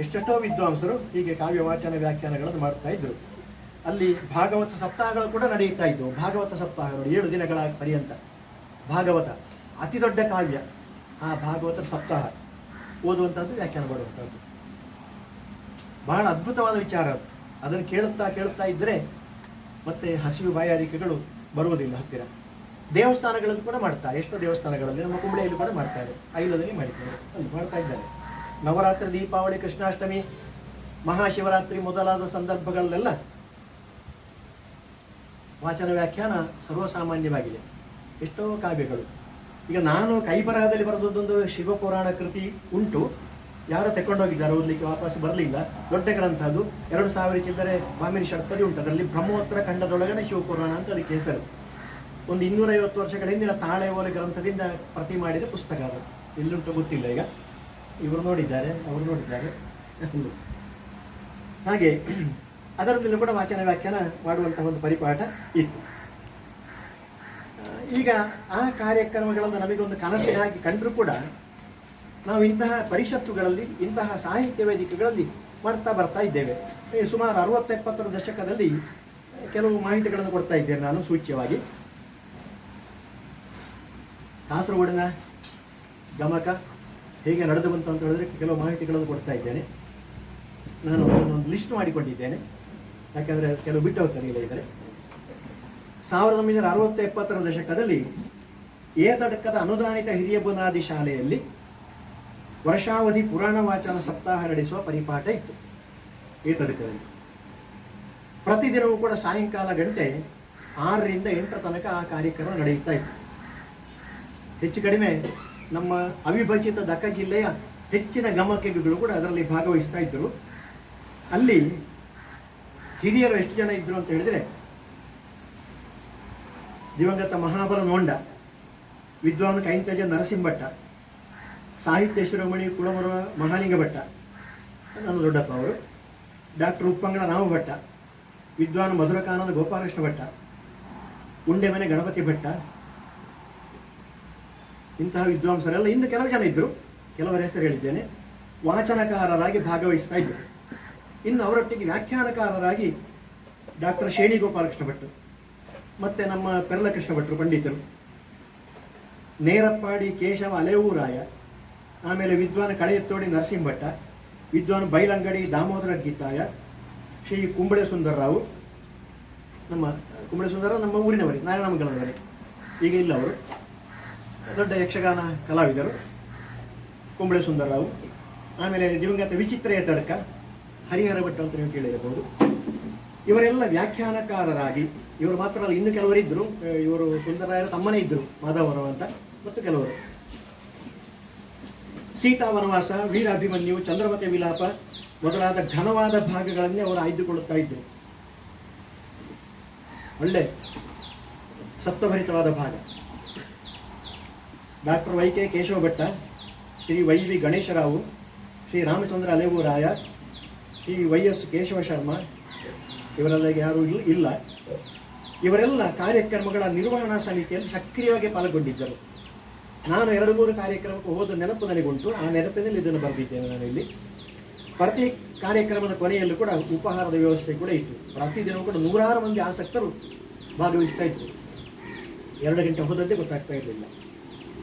ಎಷ್ಟೆಷ್ಟೋ ವಿದ್ವಾಂಸರು ಹೀಗೆ ಕಾವ್ಯ ವಾಚನ ವ್ಯಾಖ್ಯಾನಗಳನ್ನು ಮಾಡ್ತಾ ಇದ್ರು. ಅಲ್ಲಿ ಭಾಗವತ ಸಪ್ತಾಹಗಳು ಕೂಡ ನಡೆಯುತ್ತಾ ಇದ್ದವು. ಭಾಗವತ ಸಪ್ತಾಹಗಳು 7 ದಿನಗಳ ಪರ್ಯಂತ. ಭಾಗವತ ಅತಿ ದೊಡ್ಡ ಕಾವ್ಯ. ಆ ಭಾಗವತ ಸಪ್ತಾಹ ಓದುವಂಥದ್ದು, ವ್ಯಾಖ್ಯಾನ ಮಾಡುವಂಥದ್ದು ಬಹಳ ಅದ್ಭುತವಾದ ವಿಚಾರ ಅದು. ಅದನ್ನು ಕೇಳುತ್ತಾ ಇದ್ದರೆ ಮತ್ತೆ ಹಸಿವು ಬಾಯಾರಿಕೆಗಳು ಬರುವುದಿಲ್ಲ ಹತ್ತಿರ. ದೇವಸ್ಥಾನಗಳಲ್ಲಿ ಕೂಡ ಮಾಡ್ತಾರೆ, ಎಷ್ಟೋ ದೇವಸ್ಥಾನಗಳಲ್ಲಿ, ನಮ್ಮ ಕುಂಬಳೆಯಲ್ಲಿ ಕೂಡ ಮಾಡ್ತಾರೆ, ಐಲದಲ್ಲಿ ಮಾಡಿದ್ದಾರೆ, ಅಲ್ಲಿ ಮಾಡ್ತಾ ಇದ್ದಾರೆ. ನವರಾತ್ರಿ, ದೀಪಾವಳಿ, ಕೃಷ್ಣಾಷ್ಟಮಿ, ಮಹಾಶಿವರಾತ್ರಿ ಮೊದಲಾದ ಸಂದರ್ಭಗಳಲ್ಲೆಲ್ಲ ವಾಚನ ವ್ಯಾಖ್ಯಾನ ಸರ್ವಸಾಮಾನ್ಯವಾಗಿದೆ. ಎಷ್ಟೋ ಕಾವ್ಯಗಳು. ಈಗ ನಾನು ಕೈ ಬರಹದಲ್ಲಿ ಬರೆದದ್ದೊಂದು ಶಿವಪುರಾಣ ಕೃತಿ ಉಂಟು, ಯಾರೋ ತೆಕ್ಕೊಂಡೋಗಿದ್ದಾರೆ, ಓದಲಿಕ್ಕೆ ವಾಪಸ್ ಬರಲಿಲ್ಲ. ದೊಡ್ಡ ಗ್ರಂಥ ಅದು, 2000 ಚಿಲ್ಲರೆ ಬಾಮಿನಿ ಷಟ್ಪದಿ ಉಂಟು. ಅದರಲ್ಲಿ ಬ್ರಹ್ಮೋತ್ತರ ಖಂಡದೊಳಗಡೆ ಶಿವಪುರಾಣ ಅಂತ ಅದಕ್ಕೆ ಹೆಸರು. ಒಂದು 250 ವರ್ಷಗಳ ಹಿಂದಿನ ತಾಳೆ ಓಲೆ ಗ್ರಂಥದಿಂದ ಪ್ರತಿ ಮಾಡಿದ ಪುಸ್ತಕ ಅದು. ಎಲ್ಲಿಂಟು ಗೊತ್ತಿಲ್ಲ. ಈಗ ಇವರು ನೋಡಿದ್ದಾರೆ, ಅವರು ನೋಡಿದ್ದಾರೆ. ಹಾಗೆ ಅದರದಲ್ಲೂ ಕೂಡ ವಾಚನ ವ್ಯಾಖ್ಯಾನ ಮಾಡುವಂತಹ ಒಂದು ಪರಿಪಾಠ ಇತ್ತು. ಈಗ ಆ ಕಾರ್ಯಕ್ರಮಗಳನ್ನು ನಮಗೊಂದು ಕನಸಿನಾಗಿ ಕಂಡರೂ ಕೂಡ ನಾವು ಇಂತಹ ಪರಿಷತ್ತುಗಳಲ್ಲಿ, ಇಂತಹ ಸಾಹಿತ್ಯ ವೇದಿಕೆಗಳಲ್ಲಿ ಬರ್ತಾ ಇದ್ದೇವೆ. ಸುಮಾರು 60-70ರ ದಶಕದಲ್ಲಿ ಕೆಲವು ಮಾಹಿತಿಗಳನ್ನು ಕೊಡ್ತಾ ಇದ್ದೇನೆ ನಾನು ಸೂಚ್ಯವಾಗಿ. ಕಾಸರಗೋಡಿನ ಗಮಕ ಹೇಗೆ ನಡೆದು ಬಂತು ಅಂತ ಹೇಳಿದ್ರೆ ಕೆಲವು ಮಾಹಿತಿಗಳನ್ನು ಕೊಡ್ತಾ ಇದ್ದೇನೆ. ನಾನು ಅದನ್ನೊಂದು ಲಿಸ್ಟ್ ಮಾಡಿಕೊಂಡಿದ್ದೇನೆ, ಯಾಕಂದರೆ ಕೆಲವು ಬಿಟ್ಟು ಹೋಗ್ತಾರೆ ಇದ್ದಾರೆ. 1960-70ರ ದಶಕದಲ್ಲಿ ಏತಡ್ಕದ ಅನುದಾನಿತ ಹಿರಿಯ ಬುನಾದಿ ಶಾಲೆಯಲ್ಲಿ ವರ್ಷಾವಧಿ ಪುರಾಣ ವಾಚನ ಸಪ್ತಾಹ ನಡೆಸುವ ಪರಿಪಾಠ ಇತ್ತು. ಏತಡ್ಕದಲ್ಲಿ ಪ್ರತಿದಿನವೂ ಕೂಡ ಸಾಯಂಕಾಲ ಗಂಟೆ 6ರಿಂದ 8 ತನಕ ಆ ಕಾರ್ಯಕ್ರಮ ನಡೆಯುತ್ತಾ ಇತ್ತು. ಹೆಚ್ಚು ಕಡಿಮೆ ನಮ್ಮ ಅವಿಭಜಿತ ದಕ್ಕ ಜಿಲ್ಲೆಯ ಹೆಚ್ಚಿನ ಗಮಕಿಗಳು ಕೂಡ ಅದರಲ್ಲಿ ಭಾಗವಹಿಸ್ತಾ ಇದ್ದರು. ಅಲ್ಲಿ ಹಿರಿಯರು ಎಷ್ಟು ಜನ ಇದ್ರು ಅಂತ ಹೇಳಿದರೆ, ದಿವಂಗತ ಮಹಾಬಲ ನೋಂಡ, ವಿದ್ವಾನ್ ಕೈಂತಜ ನರಸಿಂಹಭಟ್ಟ, ಸಾಹಿತ್ಯ ಶಿರೋಮಣಿ ಕುಳಮರ ಮಹಾಲಿಂಗ ಭಟ್ಟ, ನನ್ನ ದೊಡ್ಡಪ್ಪ ಅವರು, ಡಾಕ್ಟರ್ ಉಪ್ಪಂಗಳ ರಾಮಭಟ್ಟ, ವಿದ್ವಾನ್ ಮಧುರಕಾನಂದ ಗೋಪಾಲಕೃಷ್ಣ ಭಟ್ಟ, ಉಂಡೆಮನೆ ಗಣಪತಿ ಭಟ್ಟ, ಇಂತಹ ವಿದ್ವಾಂಸರೆಲ್ಲ ಇನ್ನು ಕೆಲವು ಜನ ಇದ್ದರು. ಕೆಲವರ ಹೆಸರು ಹೇಳಿದ್ದೇನೆ. ವಾಚನಕಾರರಾಗಿ ಭಾಗವಹಿಸ್ತಾ ಇದ್ದರು. ಇನ್ನು ಅವರೊಟ್ಟಿಗೆ ವ್ಯಾಖ್ಯಾನಕಾರರಾಗಿ ಡಾಕ್ಟರ್ ಶೇಣಿ ಗೋಪಾಲಕೃಷ್ಣ ಭಟ್ರು, ಮತ್ತು ನಮ್ಮ ಪೆರ್ಲಕೃಷ್ಣ ಭಟ್ರು ಪಂಡಿತರು, ನೇರಪ್ಪಾಡಿ ಕೇಶವ ಅಲೆಯೂರಾಯ, ಆಮೇಲೆ ವಿದ್ವಾನ್ ಕಳೆಯತ್ತೋಡಿ ನರಸಿಂಹಭಟ್ಟ, ವಿದ್ವಾನ್ ಬೈಲಂಗಡಿ ದಾಮೋದರ ಗೀತಾಯ, ಶ್ರೀ ಕುಂಬಳೆ ಸುಂದರರಾವು. ನಮ್ಮ ಕುಂಬಳೆ ಸುಂದರರಾವ್ ನಮ್ಮ ಊರಿನವರೇ, ನಾರಾಯಣಮಂಗಲದವರೇ, ಈಗ ಇಲ್ಲ ಅವರು. ದೊಡ್ಡ ಯಕ್ಷಗಾನ ಕಲಾವಿದರು ಕುಂಬಳೆ ಸುಂದರರಾವು. ಆಮೇಲೆ ದಿವಂಗತ ವಿಚಿತ್ರ ಏತಡ್ಕ, ಹರಿಹರ ಭಟ್ ಅಂತ ನೀವು ಕೇಳಿರಬಹುದು. ಇವರೆಲ್ಲ ವ್ಯಾಖ್ಯಾನಕಾರರಾಗಿ, ಇವರು ಮಾತ್ರ ಅಲ್ಲ, ಇನ್ನು ಕೆಲವರಿದ್ದರು. ಇವರು ಸುಂದರರಾಯರ ತಮ್ಮನೇ ಇದ್ದರು, ಮಾಧವರಾವ್ ಅಂತ, ಮತ್ತು ಕೆಲವರು. ಸೀತಾ ವನವಾಸ, ವೀರಾಭಿಮನ್ಯು, ಚಂದ್ರಮತಿ ವಿಲಾಪ ಮೊದಲಾದ ಘನವಾದ ಭಾಗಗಳನ್ನೇ ಅವರು ಆಯ್ದುಕೊಳ್ಳುತ್ತಾ ಇದ್ದರು. ಒಳ್ಳೆ ಸತ್ವಭರಿತವಾದ ಭಾಗ. ಡಾಕ್ಟರ್ ವೈ.ಕೆ. ಕೇಶವ ಭಟ್ಟ, ಶ್ರೀ ವೈ.ವಿ. ಗಣೇಶರಾವು, ಶ್ರೀ ರಾಮಚಂದ್ರ ಅಲೆವೂರಾಯ, ಶ್ರೀ ವೈ.ಎಸ್. ಕೇಶವ ಶರ್ಮಾ, ಇವರೆಲ್ಲ ಯಾರೂ ಇಲ್ಲ. ಇವರೆಲ್ಲ ಕಾರ್ಯಕ್ರಮಗಳ ನಿರ್ವಹಣಾ ಸಮಿತಿಯಲ್ಲಿ ಸಕ್ರಿಯವಾಗಿ ಪಾಲ್ಗೊಂಡಿದ್ದರು. ನಾನು 2-3 ಕಾರ್ಯಕ್ರಮಕ್ಕೆ ಹೋದ ನೆನಪು ನನಗುಂಟು. ಆ ನೆನಪಿನಲ್ಲಿ ಇದನ್ನು ಬರೆದಿದ್ದೇನೆ ನಾನು ಇಲ್ಲಿ. ಪ್ರತಿ ಕಾರ್ಯಕ್ರಮದ ಕೊನೆಯಲ್ಲೂ ಕೂಡ ಉಪಹಾರದ ವ್ಯವಸ್ಥೆ ಕೂಡ ಇತ್ತು. ಪ್ರತಿದಿನವೂ ಕೂಡ 100 ಮಂದಿ ಆಸಕ್ತರು ಭಾಗವಹಿಸ್ತಾ ಇದ್ದರು. 2 ಗಂಟೆ ಹೋದದ್ದೇ ಗೊತ್ತಾಗ್ತಾ ಇರಲಿಲ್ಲ.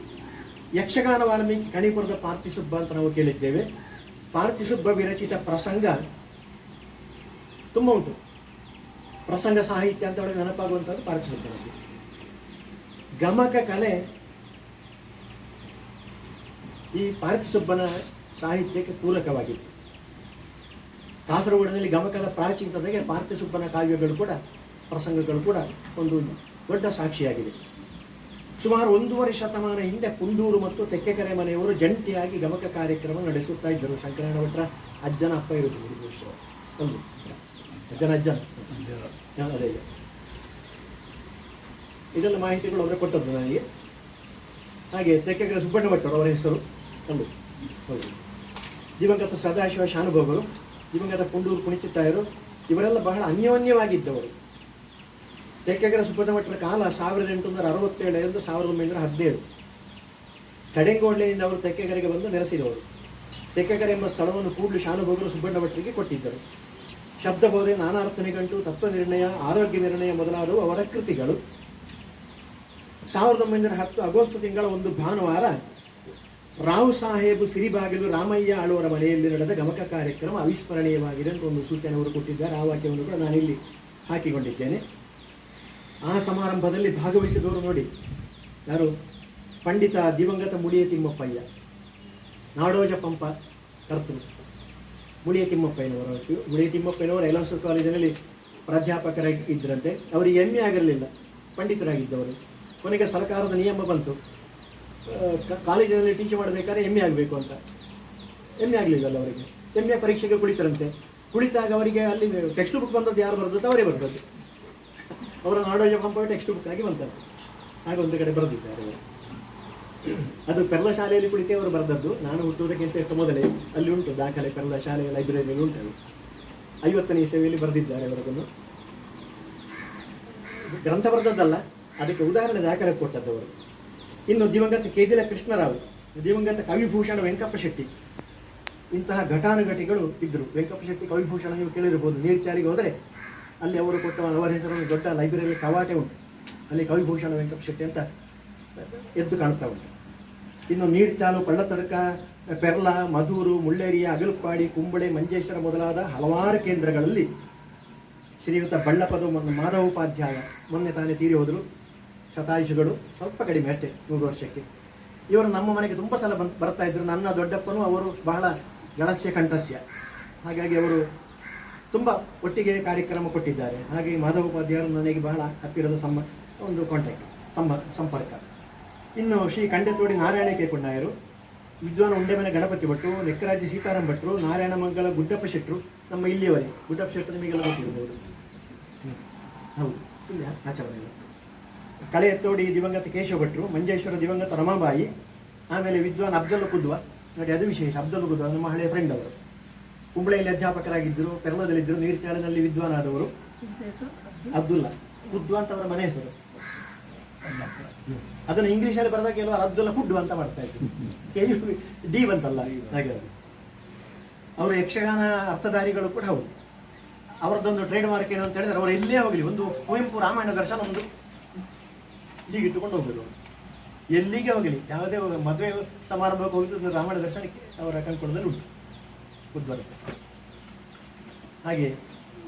ಯಕ್ಷಗಾನ ವಾಲ್ಮೀಕಿ ಕಣಿಪುರದ ಪಾರ್ಥಿಸುಬ್ಬ ಅಂತ ನಾವು ಕೇಳಿದ್ದೇವೆ. ಪಾರ್ಥಿಸುಬ್ಬ ವಿರಚಿತ ಪ್ರಸಂಗ ತುಂಬ ಉಂಟು. ಪ್ರಸಂಗ ಸಾಹಿತ್ಯ ಅಂತ ಒಳಗೆ ನೆನಪಾಗುವಂಥದ್ದು ಪಾರ್ಥಿಸುಬ್ಬನದ್ದು. ಗಮಕ ಕಲೆ ಈ ಪಾರ್ಥಿಸುಬ್ಬನ ಸಾಹಿತ್ಯಕ್ಕೆ ಪೂರಕವಾಗಿತ್ತು. ಕಾಸರಗೋಡಿನಲ್ಲಿ ಗಮಕದ ಪ್ರಾಚೀನತೆಗೆ ಪಾರ್ಥಿಸುಬ್ಬನ ಕಾವ್ಯಗಳು ಕೂಡ, ಪ್ರಸಂಗಗಳು ಕೂಡ ಒಂದು ದೊಡ್ಡ ಸಾಕ್ಷಿಯಾಗಿದೆ. ಸುಮಾರು 1.5 ಶತಮಾನ ಹಿಂದೆ ಕುಂದೂರು ಮತ್ತು ತೆಕ್ಕೆಕೆರೆ ಮನೆಯವರು ಜಂಟಿಯಾಗಿ ಗಮಕ ಕಾರ್ಯಕ್ರಮ ನಡೆಸುತ್ತಾ ಇದ್ದರು. ಶಂಕರಣ್ಣ ಭಟ್ರ ಅಜ್ಜನ ಅಪ್ಪ ಇರುವುದು ಒಂದು ಅಜ್ಜನ ಅದೇ. ಇದೆಲ್ಲ ಮಾಹಿತಿಗಳು ಅವರೇ ಕೊಟ್ಟದ್ದು ನನಗೆ. ಹಾಗೆ ತೆಕ್ಕೆಗರ ಸುಬ್ಬಣ್ಣ ಭಟ್ಟರು ಅವರ ಹೆಸರು ಒಂದು ಹೌದು. ದಿವಂಗತ ಸದಾಶಿವ ಶಾನುಭೋಗರು, ದಿವಂಗತ ಪುಂಡೂರು ಕುಣಿಚಿತ್ತಾಯರು ಇವರೆಲ್ಲ ಬಹಳ ಅನ್ಯೋನ್ಯವಾಗಿದ್ದವರು. ತೆಕ್ಕೆಗರ ಸುಬ್ಬಣ್ಣ ಭಟ್ಟರ ಕಾಲ 1867 1917. ಕಡೆಂಗೋಡ್ಲಿನಿಂದ ಅವರು ತೆಕ್ಕೆಗರಿಗೆ ಬಂದು ನೆಲೆಸಿದವರು. ತೆಕ್ಕೆಗರೆ ಎಂಬ ಸ್ಥಳವನ್ನು ಕೂಡಲು ಶಾನುಭೋಗರು ಸುಬ್ಬಣ್ಣ ಭಟ್ಟರಿಗೆ ಕೊಟ್ಟಿದ್ದರು. ಶಬ್ದಬೋಧೆ, ನಾನಾರ್ಥ ನಿಘಂಟು, ತತ್ವ ನಿರ್ಣಯ, ಆರೋಗ್ಯ ನಿರ್ಣಯ ಮೊದಲಾದವು ಅವರ ಕೃತಿಗಳು. 1910 ಆಗಸ್ಟ್ ತಿಂಗಳ ಒಂದು ಭಾನುವಾರ ರಾವ್ ಸಾಹೇಬು ಸಿರಿಬಾಗಿಲು ರಾಮಯ್ಯ ಆಳುವರ ಮನೆಯಲ್ಲಿ ನಡೆದ ಗಮಕ ಕಾರ್ಯಕ್ರಮ ಅವಿಸ್ಮರಣೀಯವಾಗಿದೆ ಅಂತ ಒಂದು ಸೂಚನೆ ಅವರು ಕೊಟ್ಟಿದ್ದಾರೆ. ಆ ವಾಕ್ಯವನ್ನು ಕೂಡ ನಾನಿಲ್ಲಿ ಹಾಕಿಕೊಂಡಿದ್ದೇನೆ. ಆ ಸಮಾರಂಭದಲ್ಲಿ ಭಾಗವಹಿಸಿದವರು ನೋಡಿ ಯಾರು, ಪಂಡಿತ ದಿವಂಗತ ಮುಳಿಯ ತಿಮ್ಮಪ್ಪಯ್ಯ, ನಾಡೋಜ ಪಂಪ ಕರ್ತೃ ಮುಳಿಯ ತಿಮ್ಮಪ್ಪಯ್ಯನವರು. ಮುಳಿಯ ತಿಮ್ಮಪ್ಪಯ್ಯನವರು ಯಲಹಂಕ ಕಾಲೇಜಿನಲ್ಲಿ ಪ್ರಾಧ್ಯಾಪಕರಾಗಿ ಇದ್ದರಂತೆ. ಅವರಿಗೆ ಎಮ್ಮೆ ಆಗಿರಲಿಲ್ಲ, ಪಂಡಿತರಾಗಿದ್ದವರು. ಕೊನೆಗೆ ಸರ್ಕಾರದ ನಿಯಮ ಬಂತು, ಕಾಲೇಜಿನಲ್ಲಿ ಟೀಚ್ ಮಾಡಬೇಕಾದ್ರೆ ಎಮ್ಮೆ ಆಗಬೇಕು ಅಂತ. ಎಮ್ಮೆ ಆಗಲಿಲ್ಲಲ್ಲ ಅವರಿಗೆ. ಎಮ್ಮೆ ಪರೀಕ್ಷೆಗೆ ಕುಳಿತರಂತೆ. ಕುಳಿತಾಗ ಅವರಿಗೆ ಅಲ್ಲಿ ಟೆಕ್ಸ್ಟ್ ಬುಕ್ ಬಂದದ್ದು ಯಾರು ಬರೆದದ್ದು ಅವರೇ ಬರೆದದ್ದು. ಅವರ ನಾಡೋಜ ಪಂಪ ಟೆಕ್ಸ್ಟ್ ಬುಕ್ ಆಗಿ ಬಂತಾರೆ. ಆಗ ಒಂದು ಕಡೆ ಬರೆದಿದ್ದಾರೆ ಅವರು. ಅದು ಪೆರ್ಲ ಶಾಲೆಯಲ್ಲಿ ಕುಳಿತೇ ಅವರು ಬರೆದದ್ದು. ನಾನು ಹುಟ್ಟುವುದಕ್ಕಿಂತ ಎಷ್ಟು ಮೊದಲೇ ಅಲ್ಲಿ ಉಂಟು ದಾಖಲೆ, ಪೆರ್ಲ ಶಾಲೆಯ ಲೈಬ್ರರಿಯಲ್ಲಿ ಉಂಟು. 50ನೇ ಇಸವಿಯಲ್ಲಿ ಬರೆದಿದ್ದಾರೆ ಅವರದನ್ನು. ಗ್ರಂಥ ಬರೆದದ್ದಲ್ಲ, ಅದಕ್ಕೆ ಉದಾಹರಣೆ ದಾಖಲೆ ಕೊಟ್ಟದ್ದವರು. ಇನ್ನು ದಿವಂಗತ ಕೇದಿಲ ಕೃಷ್ಣರಾವ್, ದಿವಂಗತ ಕವಿಭೂಷಣ ವೆಂಕಪ್ಪ ಶೆಟ್ಟಿ, ಇಂತಹ ಘಟಾನುಘಟಿಗಳು ಇದ್ದರು. ವೆಂಕಪ್ಪ ಶೆಟ್ಟಿ ಕವಿಭೂಷಣ ನೀವು ಕೇಳಿರ್ಬೋದು. ನೀರ್ಚಾಲಿಗೆ ಹೋದರೆ ಅಲ್ಲಿ ಅವರು ಕೊಟ್ಟ ಅವರ ಹೆಸರನ್ನು ದೊಡ್ಡ ಲೈಬ್ರರಿಯಲ್ಲಿ ಕವಾಟೆ ಉಂಟು. ಅಲ್ಲಿ ಕವಿಭೂಷಣ ವೆಂಕಪ್ಪ ಶೆಟ್ಟಿ ಅಂತ ಎದ್ದು ಕಾಣ್ತಾ ಉಂಟು. ಇನ್ನು ನೀರ್ಚಾಲು, ಪಳ್ಳತಡ್ಕ, ಪೆರ್ಲ, ಮಧೂರು, ಮುಳ್ಳೇರಿಯ, ಅಗಲಪಾಡಿ, ಕುಂಬಳೆ, ಮಂಜೇಶ್ವರ ಮೊದಲಾದ ಹಲವಾರು ಕೇಂದ್ರಗಳಲ್ಲಿ ಶ್ರೀಯುತ ಬಳ್ಳಪದ ಮಾಧವೋಪಾಧ್ಯಾಯ ಮೊನ್ನೆ ತಾನೇ ತೀರಿ ಹೋದರು. ಶತಾಯುಷಿಗಳು ಸ್ವಲ್ಪ ಕಡಿಮೆ ಅಷ್ಟೇ, 100 ವರ್ಷಕ್ಕೆ. ಇವರು ನಮ್ಮ ಮನೆಗೆ ತುಂಬ ಸಲ ಬರ್ತಾ ಇದ್ರು. ನನ್ನ ದೊಡ್ಡಪ್ಪನೂ ಅವರು ಬಹಳ ಗಳಸ್ಯ ಕಂಠಸ್ಯ. ಹಾಗಾಗಿ ಅವರು ತುಂಬ ಒಟ್ಟಿಗೆ ಕಾರ್ಯಕ್ರಮ ಕೊಟ್ಟಿದ್ದಾರೆ. ಹಾಗೆ ಮಾಧವೋಪಾಧ್ಯಾಯರು ನನಗೆ ಬಹಳ ಹತ್ತಿರದ ಒಂದು ಕಾಂಟ್ಯಾಕ್ಟ್ ಸಂಪರ್ಕ. ಇನ್ನು ಶ್ರೀ ಕಂಡೆತೋಡಿ ನಾರಾಯಣ ಕೇಕೊಂಡಾಯರು, ವಿದ್ವಾನ್ ಉಂಡೆಮನೆ ಗಣಪತಿ ಭಟ್ರು, ನೆಕ್ಕರಾಜಿ ಸೀತಾರಾಮ್ ಭಟ್ರು, ನಾರಾಯಣ ಮಂಗಲ ಗುಡ್ಡಪ್ಪ ಶೆಟ್ಟರು, ನಮ್ಮ ಇಲ್ಲಿಯವರೇ. ಗುಡ್ಡಪ್ಪ ಶೆಟ್ಟರು ನಿಮಗೆಲ್ಲ ಗೊತ್ತಿರ್ಬೋದು. ಹೌದು, ಇಲ್ಲ ಆಚರಣೆ. ಕಳೆ ಎತ್ತೋಡಿ ದಿವಂಗತ ಕೇಶವ ಭಟ್ರು, ಮಂಜೇಶ್ವರ ದಿವಂಗತ ರಮಾಬಾಯಿ, ಆಮೇಲೆ ವಿದ್ವಾನ್ ಅಬ್ದುಲ್ ಕುದ್ವಾ. ನೋಡಿ ಅದು ವಿಶೇಷ, ಅಬ್ದುಲ್ ಕುದ್ವಾ ನಮ್ಮ ಹಳೆಯ ಫ್ರೆಂಡ್ ಅವರು. ಕುಂಬಳೆಯಲ್ಲಿ ಅಧ್ಯಾಪಕರಾಗಿದ್ದರು, ಪೆರ್ಲದಲ್ಲಿದ್ದರು, ನೀರ್ಚಾಲಿನಲ್ಲಿ ವಿದ್ವಾನ್ ಆದವರು. ಅಬ್ದುಲ್ಲಾ ಕುದ್ವಾ ಅಂತ ಅವರ ಮನೆ ಹೆಸರು. ಅದನ್ನು ಇಂಗ್ಲೀಷಲ್ಲಿ ಬರೆದಾಗ ಕೆಲವರು ಅಬ್ದುಲ್ಲಾ ಕುಡ್ಡು ಅಂತ ಮಾಡ್ತಾ ಇದ್ರು, ಡಿ ಬಂತಲ್ಲ ಹಾಗೆ. ಅವರು ಯಕ್ಷಗಾನ ಅರ್ಥಧಾರಿಗಳು ಕೂಡ ಹೌದು. ಅವರದ್ದೊಂದು ಟ್ರೇಡ್ ಮಾರ್ಕ್ ಏನು ಅಂತ ಹೇಳಿದ್ರೆ, ಅವರು ಎಲ್ಲೇ ಹೋಗಲಿ ಒಂದು ಕುವೆಂಪು ರಾಮಾಯಣ ದರ್ಶನ ಒಂದು ಹೀಗೆ ಇಟ್ಟುಕೊಂಡು ಹೋಗೋದು. ಎಲ್ಲಿಗೆ ಹೋಗಲಿ, ಯಾವುದೇ ಮದುವೆ ಸಮಾರಂಭಕ್ಕೆ ಹೋಗಿದ್ದು ರಾಮಾಯಣ ದರ್ಶನಕ್ಕೆ ಅವರ ಕಂಕಣದಲ್ಲಿ ಉಂಟು ಬುದ್ಧರುತ್ತೆ. ಹಾಗೆ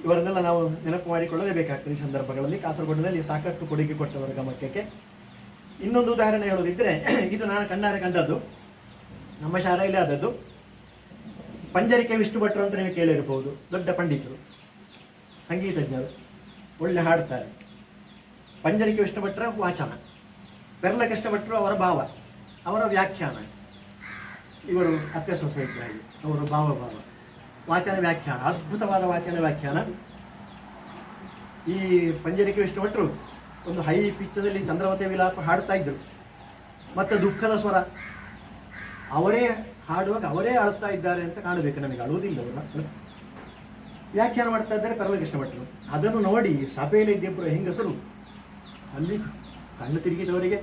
ಇವರನ್ನೆಲ್ಲ ನಾವು ನೆನಪು ಮಾಡಿಕೊಳ್ಳಲೇಬೇಕಾಗ್ತದೆ ಈ ಸಂದರ್ಭಗಳಲ್ಲಿ. ಕಾಸರಗೋಡಿನಲ್ಲಿ ಸಾಕಷ್ಟು ಕೊಡುಗೆ ಕೊಟ್ಟವರ ಗಮಕಕ್ಕೆ. ಇನ್ನೊಂದು ಉದಾಹರಣೆ ಹೇಳೋದಿದ್ದರೆ, ಇದು ನಾನು ಕಣ್ಣಾರೆ ಕಂಡದ್ದು, ನಮ್ಮ ಶಾಲೆಯಲ್ಲಿ ಆದದ್ದು. ಪಂಜರಿಕೆ ವಿಷ್ಣು ಭಟ್ರು ಅಂತ ನೀವು ಕೇಳಿರ್ಬೋದು. ದೊಡ್ಡ ಪಂಡಿತರು, ಸಂಗೀತಜ್ಞರು, ಒಳ್ಳೆ ಹಾಡ್ತಾರೆ. ಪಂಜರಿಕೆ ವಿಷ್ಣು ಭಟ್ರ ವಾಚನ, ಪೆರ್ಲ ಕೃಷ್ಣ ಭಟ್ರು ಅವರ ಭಾವ, ಅವರ ವ್ಯಾಖ್ಯಾನ. ಇವರು ಅತ್ತೆ ಸೊಸೆ ಇದ್ದಾಗಿ ಅವರು ಭಾವ ವಾಚನ ವ್ಯಾಖ್ಯಾನ, ಅದ್ಭುತವಾದ ವಾಚನ ವ್ಯಾಖ್ಯಾನ. ಈ ಪಂಜರಿಕೆ ವಿಷ್ಣು ಭಟ್ರು ಒಂದು ಹೈ ಪಿಚ್ಚದಲ್ಲಿ ಚಂದ್ರವತೆ ವಿಲಾಪ ಹಾಡ್ತಾ ಇದ್ರು. ಮತ್ತು ದುಃಖದ ಸ್ವರ ಅವರೇ ಹಾಡುವಾಗ ಅವರೇ ಅಳ್ತಾ ಇದ್ದಾರೆ ಅಂತ ಕಾಣಬೇಕು ನಮಗೆ, ಅಳುವುದಿಲ್ಲ ಅವರು. ವ್ಯಾಖ್ಯಾನ ಮಾಡ್ತಾ ಇದ್ದಾರೆ ಪೆರ್ಲ ಕೃಷ್ಣ ಭಟ್ರು. ಅದನ್ನು ನೋಡಿ ಸಭೆಯಲ್ಲಿ ಇದ್ದಿಬ್ಬರು ಹೆಂಗಸರು ಅಲ್ಲಿ ಕಣ್ಣು ತಿರುಗಿದವರಿಗೆ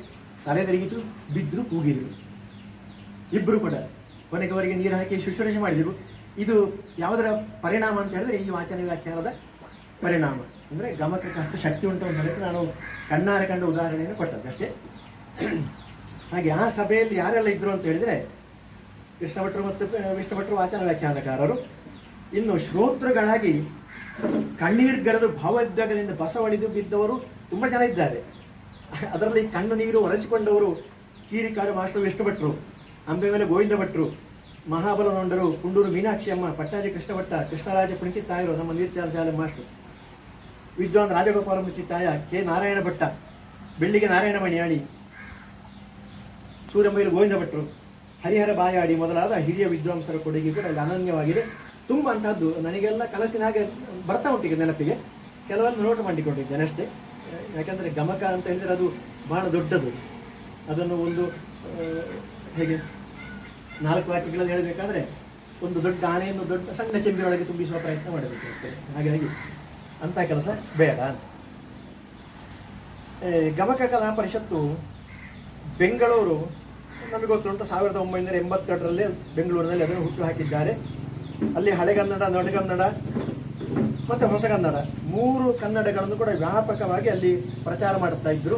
ತಲೆ ತಿರುಗಿತು, ಬಿದ್ದರು, ಕೂಗಿದ್ರು. ಇಬ್ಬರು ಕೂಡ ಕೊನೆಗೆ ಅವರಿಗೆ ನೀರು ಹಾಕಿ ಶುಶ್ರೂಷೆ ಮಾಡಿದರು. ಇದು ಯಾವುದರ ಪರಿಣಾಮ ಅಂತ ಹೇಳಿದ್ರೆ ಈ ವಾಚನ ವ್ಯಾಖ್ಯಾನದ ಪರಿಣಾಮ. ಅಂದರೆ ಗಮಕಕ್ಕೆ ಅಷ್ಟು ಶಕ್ತಿ ಉಂಟು ಅಂತ ಹೇಳಿದ್ರೆ ನಾನು ಕಣ್ಣಾರೆ ಕಂಡ ಉದಾಹರಣೆಯನ್ನು ಕೊಟ್ಟದ್ದಷ್ಟೇ. ಹಾಗೆ ಆ ಸಭೆಯಲ್ಲಿ ಯಾರೆಲ್ಲ ಇದ್ದರು ಅಂತ ಹೇಳಿದರೆ, ಕೃಷ್ಣ ಭಟ್ರು ಮತ್ತು ವಿಷ್ಣು ಭಟ್ರು ವಾಚನ ವ್ಯಾಖ್ಯಾನಕಾರರು. ಇನ್ನು ಶ್ರೋತೃಗಳಾಗಿ ಕಣ್ಣೀರ್ಗರೆದು ಭಾವೋದ್ವೇಗದಿಂದ ಬಸವಳಿದು ಬಿದ್ದವರು ತುಂಬ ಜನ ಇದ್ದಾರೆ. ಅದರಲ್ಲಿ ಕಣ್ಣು ನೀರು ಒರೆಸಿಕೊಂಡವರು ಕೀರಿಕಾಡು ಮಾಸ್ಟರ್ ವಿಷ್ಣು ಭಟ್ರು, ಅಂಬೆ ಮೇಲೆ ಗೋವಿಂದ ಭಟ್ರು, ಮಹಾಬಲ ನೋಂಡರು, ಕುಂಡೂರು ಮೀನಾಕ್ಷಿ ಅಮ್ಮ, ಪಟ್ಟಾಜಿ ಕೃಷ್ಣ ಭಟ್ಟ, ಕೃಷ್ಣರಾಜ ಪುಣಿಚಿತ್ತಾಯರು ನಮ್ಮ ನೀರ್ಚಾಲ ಶಾಲೆ ಮಾಸ್ಟರ್, ವಿದ್ವಾನ್ ರಾಜಗೋಪಾಲ ಮುಚ್ಚಿತ್ತಾಯ, ಕೆ ನಾರಾಯಣ ಭಟ್ಟ, ಬೆಳ್ಳಿಗೆ ನಾರಾಯಣ ಮಣಿಯಾಡಿ, ಸೂರ್ಯಂಬೈಲು ಗೋವಿಂದ ಭಟ್ರು, ಹರಿಹರ ಬಾಯಾಡಿ ಮೊದಲಾದ ಹಿರಿಯ ವಿದ್ವಾಂಸರ ಕೊಡುಗೆ ಕೂಡ ಅಲ್ಲಿ ಅನನ್ಯವಾಗಿದೆ. ತುಂಬ ಅಂತಹದ್ದು ನನಗೆಲ್ಲ ಕನಸಿನಾಗೆ ಬರ್ತಾ ಉಂಟಿಗೆ ನೆನಪಿಗೆ. ಕೆಲವನ್ನು ನೋಟ್ ಮಾಡಿಕೊಂಡಿದ್ದೇನೆ ಅಷ್ಟೇ. ಯಾಕಂದರೆ ಗಮಕ ಅಂತ ಹೇಳಿದರೆ ಅದು ಬಹಳ ದೊಡ್ಡದು. ಅದನ್ನು ಒಂದು ಹೇಗೆ 4 ವಾಕ್ಯಗಳಲ್ಲಿ ಹೇಳಬೇಕಾದ್ರೆ ಒಂದು ದೊಡ್ಡ ಆನೆಯನ್ನು ದೊಡ್ಡ ಸಣ್ಣ ಚೆಂಬಿನೊಳಗೆ ತುಂಬಿಸುವ ಪ್ರಯತ್ನ ಮಾಡಬೇಕಾಗ್ತದೆ. ಹಾಗಾಗಿ ಅಂಥ ಕೆಲಸ ಬೇಡ. ಗಮಕ ಕಲಾ ಪರಿಷತ್ತು ಬೆಂಗಳೂರು ನಮಗೆ ಗೊತ್ತುಂಟು, 1982ರಲ್ಲಿ ಬೆಂಗಳೂರಿನಲ್ಲಿ ಅದನ್ನು ಹುಟ್ಟು ಹಾಕಿದ್ದಾರೆ. ಅಲ್ಲಿ ಹಳೆಗನ್ನಡ, ನಡುಗನ್ನಡ ಮತ್ತು ಹೊಸಗನ್ನಡ 3 ಕನ್ನಡಗಳನ್ನು ಕೂಡ ವ್ಯಾಪಕವಾಗಿ ಅಲ್ಲಿ ಪ್ರಚಾರ ಮಾಡುತ್ತಾ ಇದ್ದರು.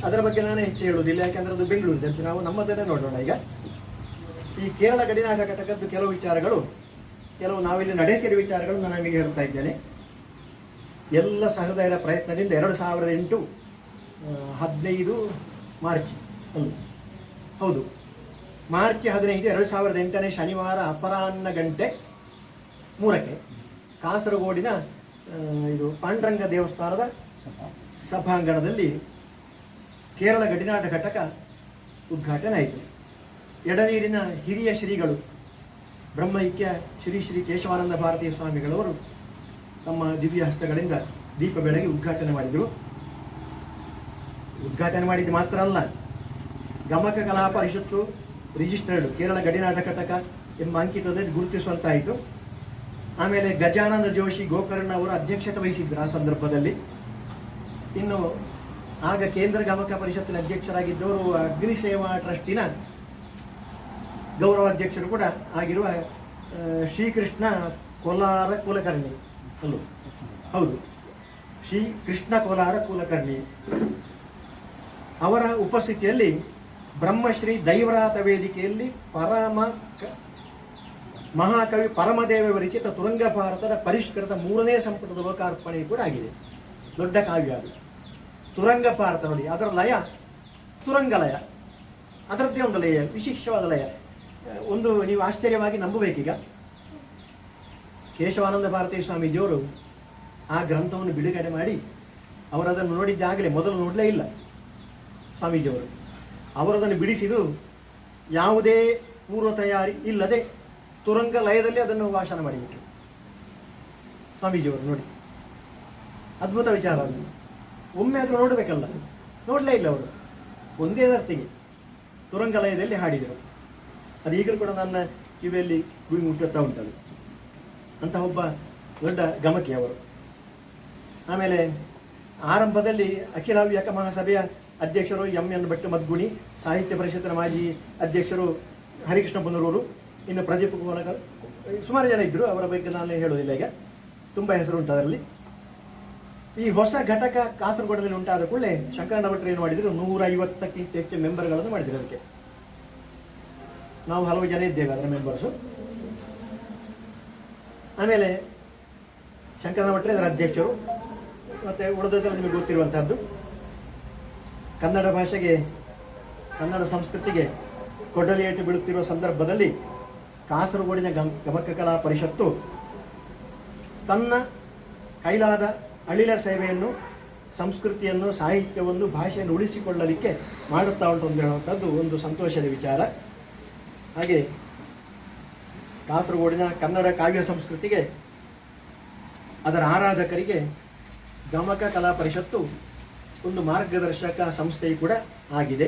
ಅದರ ಬಗ್ಗೆ ನಾನೇ ಹೆಚ್ಚು ಹೇಳುವುದಿಲ್ಲ, ಯಾಕೆಂದರೆ ಅದು ಬೆಂಗಳೂರಿದೆ. ನಾವು ನಮ್ಮದನ್ನೇ ನೋಡೋಣ. ಈಗ ಈ ಕೇರಳ ಗಡಿನಾಟ ಘಟಕದ್ದು ಕೆಲವು ವಿಚಾರಗಳು, ಕೆಲವು ನಾವಿಲ್ಲಿ ನಡೆಸಿರುವ ವಿಚಾರಗಳು ನಾನು ನಿಮಗೆ ಹೇಳ್ತಾ ಇದ್ದೇನೆ. ಎಲ್ಲ ಸಹೃದಯರ ಪ್ರಯತ್ನದಿಂದ 2008 15 ಮಾರ್ಚ್ ಹೌದು ಮಾರ್ಚ್ 15 2008ನೇ ಶನಿವಾರ ಅಪರಾಹ್ನ 3:00 ಕಾಸರಗೋಡಿನ ಇದು ಪಾಂಡುರಂಗ ದೇವಸ್ಥಾನದ ಸಭಾಂಗಣದಲ್ಲಿ ಕೇರಳ ಗಡಿನಾಟ ಘಟಕ ಉದ್ಘಾಟನೆ ಆಯಿತು. ಎಡನೀರಿನ ಹಿರಿಯ ಶ್ರೀಗಳು ಬ್ರಹ್ಮೈಕ್ಯ ಶ್ರೀ ಶ್ರೀ ಕೇಶವಾನಂದ ಭಾರತೀಯ ಸ್ವಾಮಿಗಳವರು ತಮ್ಮ ದಿವ್ಯ ಹಸ್ತಗಳಿಂದ ದೀಪ ಬೆಳಗಿ ಉದ್ಘಾಟನೆ ಮಾಡಿದರು. ಉದ್ಘಾಟನೆ ಮಾಡಿದ್ದು ಮಾತ್ರ ಅಲ್ಲ, ಗಮಕ ಕಲಾ ಪರಿಷತ್ತು ರಿಜಿಸ್ಟರ್ಡ್ ಕೇರಳ ಗಡಿನಾಟ ಘಟಕ ಎಂಬ ಅಂಕಿತದಲ್ಲಿ ಗುರುತಿಸುವಂತಾಯಿತು. ಆಮೇಲೆ ಗಜಾನಂದ ಜೋಶಿ ಗೋಕರ್ಣ ಅವರು ಅಧ್ಯಕ್ಷತೆ ವಹಿಸಿದ್ರು ಆ ಸಂದರ್ಭದಲ್ಲಿ. ಇನ್ನು ಆಗ ಕೇಂದ್ರ ಗಮಕ ಪರಿಷತ್ತಿನ ಅಧ್ಯಕ್ಷರಾಗಿದ್ದವರು ಅಗ್ನಿ ಸೇವಾ ಟ್ರಸ್ಟಿನ ಗೌರವಾಧ್ಯಕ್ಷರು ಕೂಡ ಆಗಿರುವ ಶ್ರೀಕೃಷ್ಣ ಕೋಲಾರ ಕುಲಕರ್ಣಿ ಹೌದು ಶ್ರೀ ಕೃಷ್ಣ ಕೋಲಾರ ಕುಲಕರ್ಣಿ ಅವರ ಉಪಸ್ಥಿತಿಯಲ್ಲಿ ಬ್ರಹ್ಮಶ್ರೀ ದೈವರಾತ ವೇದಿಕೆಯಲ್ಲಿ ಮಹಾಕವಿ ಪರಮದೇವ ವಿರಚಿತ ತುರಂಗ ಭಾರತದ ಪರಿಷ್ಕೃತ 3ನೇ ಸಂಪುಟದ ಲೋಕಾರ್ಪಣೆ ಕೂಡ ಆಗಿದೆ. ದೊಡ್ಡ ಕಾವ್ಯ ಅದು. ತುರಂಗ ಭಾರತ ನೋಡಿ, ಅದರ ಲಯ ತುರಂಗ ಲಯ, ಅದರದ್ದೇ ಒಂದು ಲಯ, ವಿಶಿಷ್ಟವಾದ ಲಯ. ಒಂದು ನೀವು ಆಶ್ಚರ್ಯವಾಗಿ ನಂಬಬೇಕೀಗ, ಕೇಶವಾನಂದ ಭಾರತೀಯ ಸ್ವಾಮೀಜಿಯವರು ಆ ಗ್ರಂಥವನ್ನು ಬಿಡುಗಡೆ ಮಾಡಿ ಅವರದನ್ನು ನೋಡಿದ್ದಾಗಲೇ, ಮೊದಲು ನೋಡಲೇ ಇಲ್ಲ ಸ್ವಾಮೀಜಿಯವರು. ಅವರದನ್ನು ಬಿಡಿಸಿದು ಯಾವುದೇ ಪೂರ್ವ ತಯಾರಿ ಇಲ್ಲದೆ ತುರಂಗ ಲಯದಲ್ಲಿ ಅದನ್ನು ಭಾಷಣ ಮಾಡಿಬಿಟ್ರು ಸ್ವಾಮೀಜಿಯವರು. ನೋಡಿ, ಅದ್ಭುತ ವಿಚಾರ. ಅದು ಒಮ್ಮೆ ಆದರೂ ನೋಡಬೇಕಲ್ಲ, ನೋಡಲೇ ಇಲ್ಲ ಅವರು. ಒಂದೇ ದರ್ತಿಗೆ ತುರಂಗ ಲಯದಲ್ಲಿ ಹಾಡಿದರು. ಅದು ಈಗಲೂ ಕೂಡ ನನ್ನ ಕಿವಿಯಲ್ಲಿ ಗುರಿ ಮುಟ್ಟುತ್ತಾ ಉಂಟದು. ಅಂತಹ ಒಬ್ಬ ದೊಡ್ಡ ಗಮಕಿ ಅವರು. ಆಮೇಲೆ ಆರಂಭದಲ್ಲಿ ಅಖಿಲ ಹವ್ಯಕ ಮಹಾಸಭೆಯ ಅಧ್ಯಕ್ಷರು ಎನ್ ಭಟ್ ಮದ್ಗುಣಿ, ಸಾಹಿತ್ಯ ಪರಿಷತ್ತಿನ ಮಾಜಿ ಅಧ್ಯಕ್ಷರು ಹರಿಕೃಷ್ಣ ಪುನರೂರು, ಇನ್ನು ಪ್ರದೀಪ್ ಕೋನಕರ್, ಸುಮಾರು ಜನ ಇದ್ದರು. ಅವರ ಬಗ್ಗೆ ನಾನು ಹೇಳೋದಿಲ್ಲ, ಈಗ ತುಂಬ ಹೆಸರು ಉಂಟು ಅದರಲ್ಲಿ. ಈ ಹೊಸ ಘಟಕ ಕಾಸರಗೋಡಿನಲ್ಲಿ ಉಂಟಾದ ಕೂಡಲೇ ಶಂಕರಣ್ಣ ಭಟ್ರು ಏನು ಮಾಡಿದರು, 150ಕ್ಕಿಂತ ಹೆಚ್ಚು ಮೆಂಬರ್ಗಳನ್ನು ಮಾಡಿದರು ಅದಕ್ಕೆ. ನಾವು ಹಲವು ಜನ ಇದ್ದೇವೆ ಅದರ ಮೆಂಬರ್ಸು. ಆಮೇಲೆ ಶಂಕರಣ್ಣ ಭಟ್ರೆ ಅದರ ಅಧ್ಯಕ್ಷರು. ಮತ್ತು ಉಳಿದದ್ದು ನಿಮಗೆ ಗೊತ್ತಿರುವಂಥದ್ದು, ಕನ್ನಡ ಭಾಷೆಗೆ, ಕನ್ನಡ ಸಂಸ್ಕೃತಿಗೆ ಕೊಡಲಿಯೇಟು ಬೀಳುತ್ತಿರುವ ಸಂದರ್ಭದಲ್ಲಿ ಕಾಸರಗೋಡಿನ ಗಮಕ ಕಲಾ ಪರಿಷತ್ತು ತನ್ನ ಕೈಲಾದ ಅಳಿಲ ಸೇವೆಯನ್ನು, ಸಂಸ್ಕೃತಿಯನ್ನು, ಸಾಹಿತ್ಯವನ್ನು, ಭಾಷೆಯನ್ನು ಉಳಿಸಿಕೊಳ್ಳಲಿಕ್ಕೆ ಮಾಡುತ್ತಾ ಉಂಟು ಅಂತ ಹೇಳುವಂಥದ್ದು ಒಂದು ಸಂತೋಷದ ವಿಚಾರ. ಹಾಗೆ ಕಾಸರಗೋಡಿನ ಕನ್ನಡ ಕಾವ್ಯ ಸಂಸ್ಕೃತಿಗೆ, ಅದರ ಆರಾಧಕರಿಗೆ ಗಮಕ ಕಲಾ ಪರಿಷತ್ತು ಒಂದು ಮಾರ್ಗದರ್ಶಕ ಸಂಸ್ಥೆಯೂ ಕೂಡ ಆಗಿದೆ.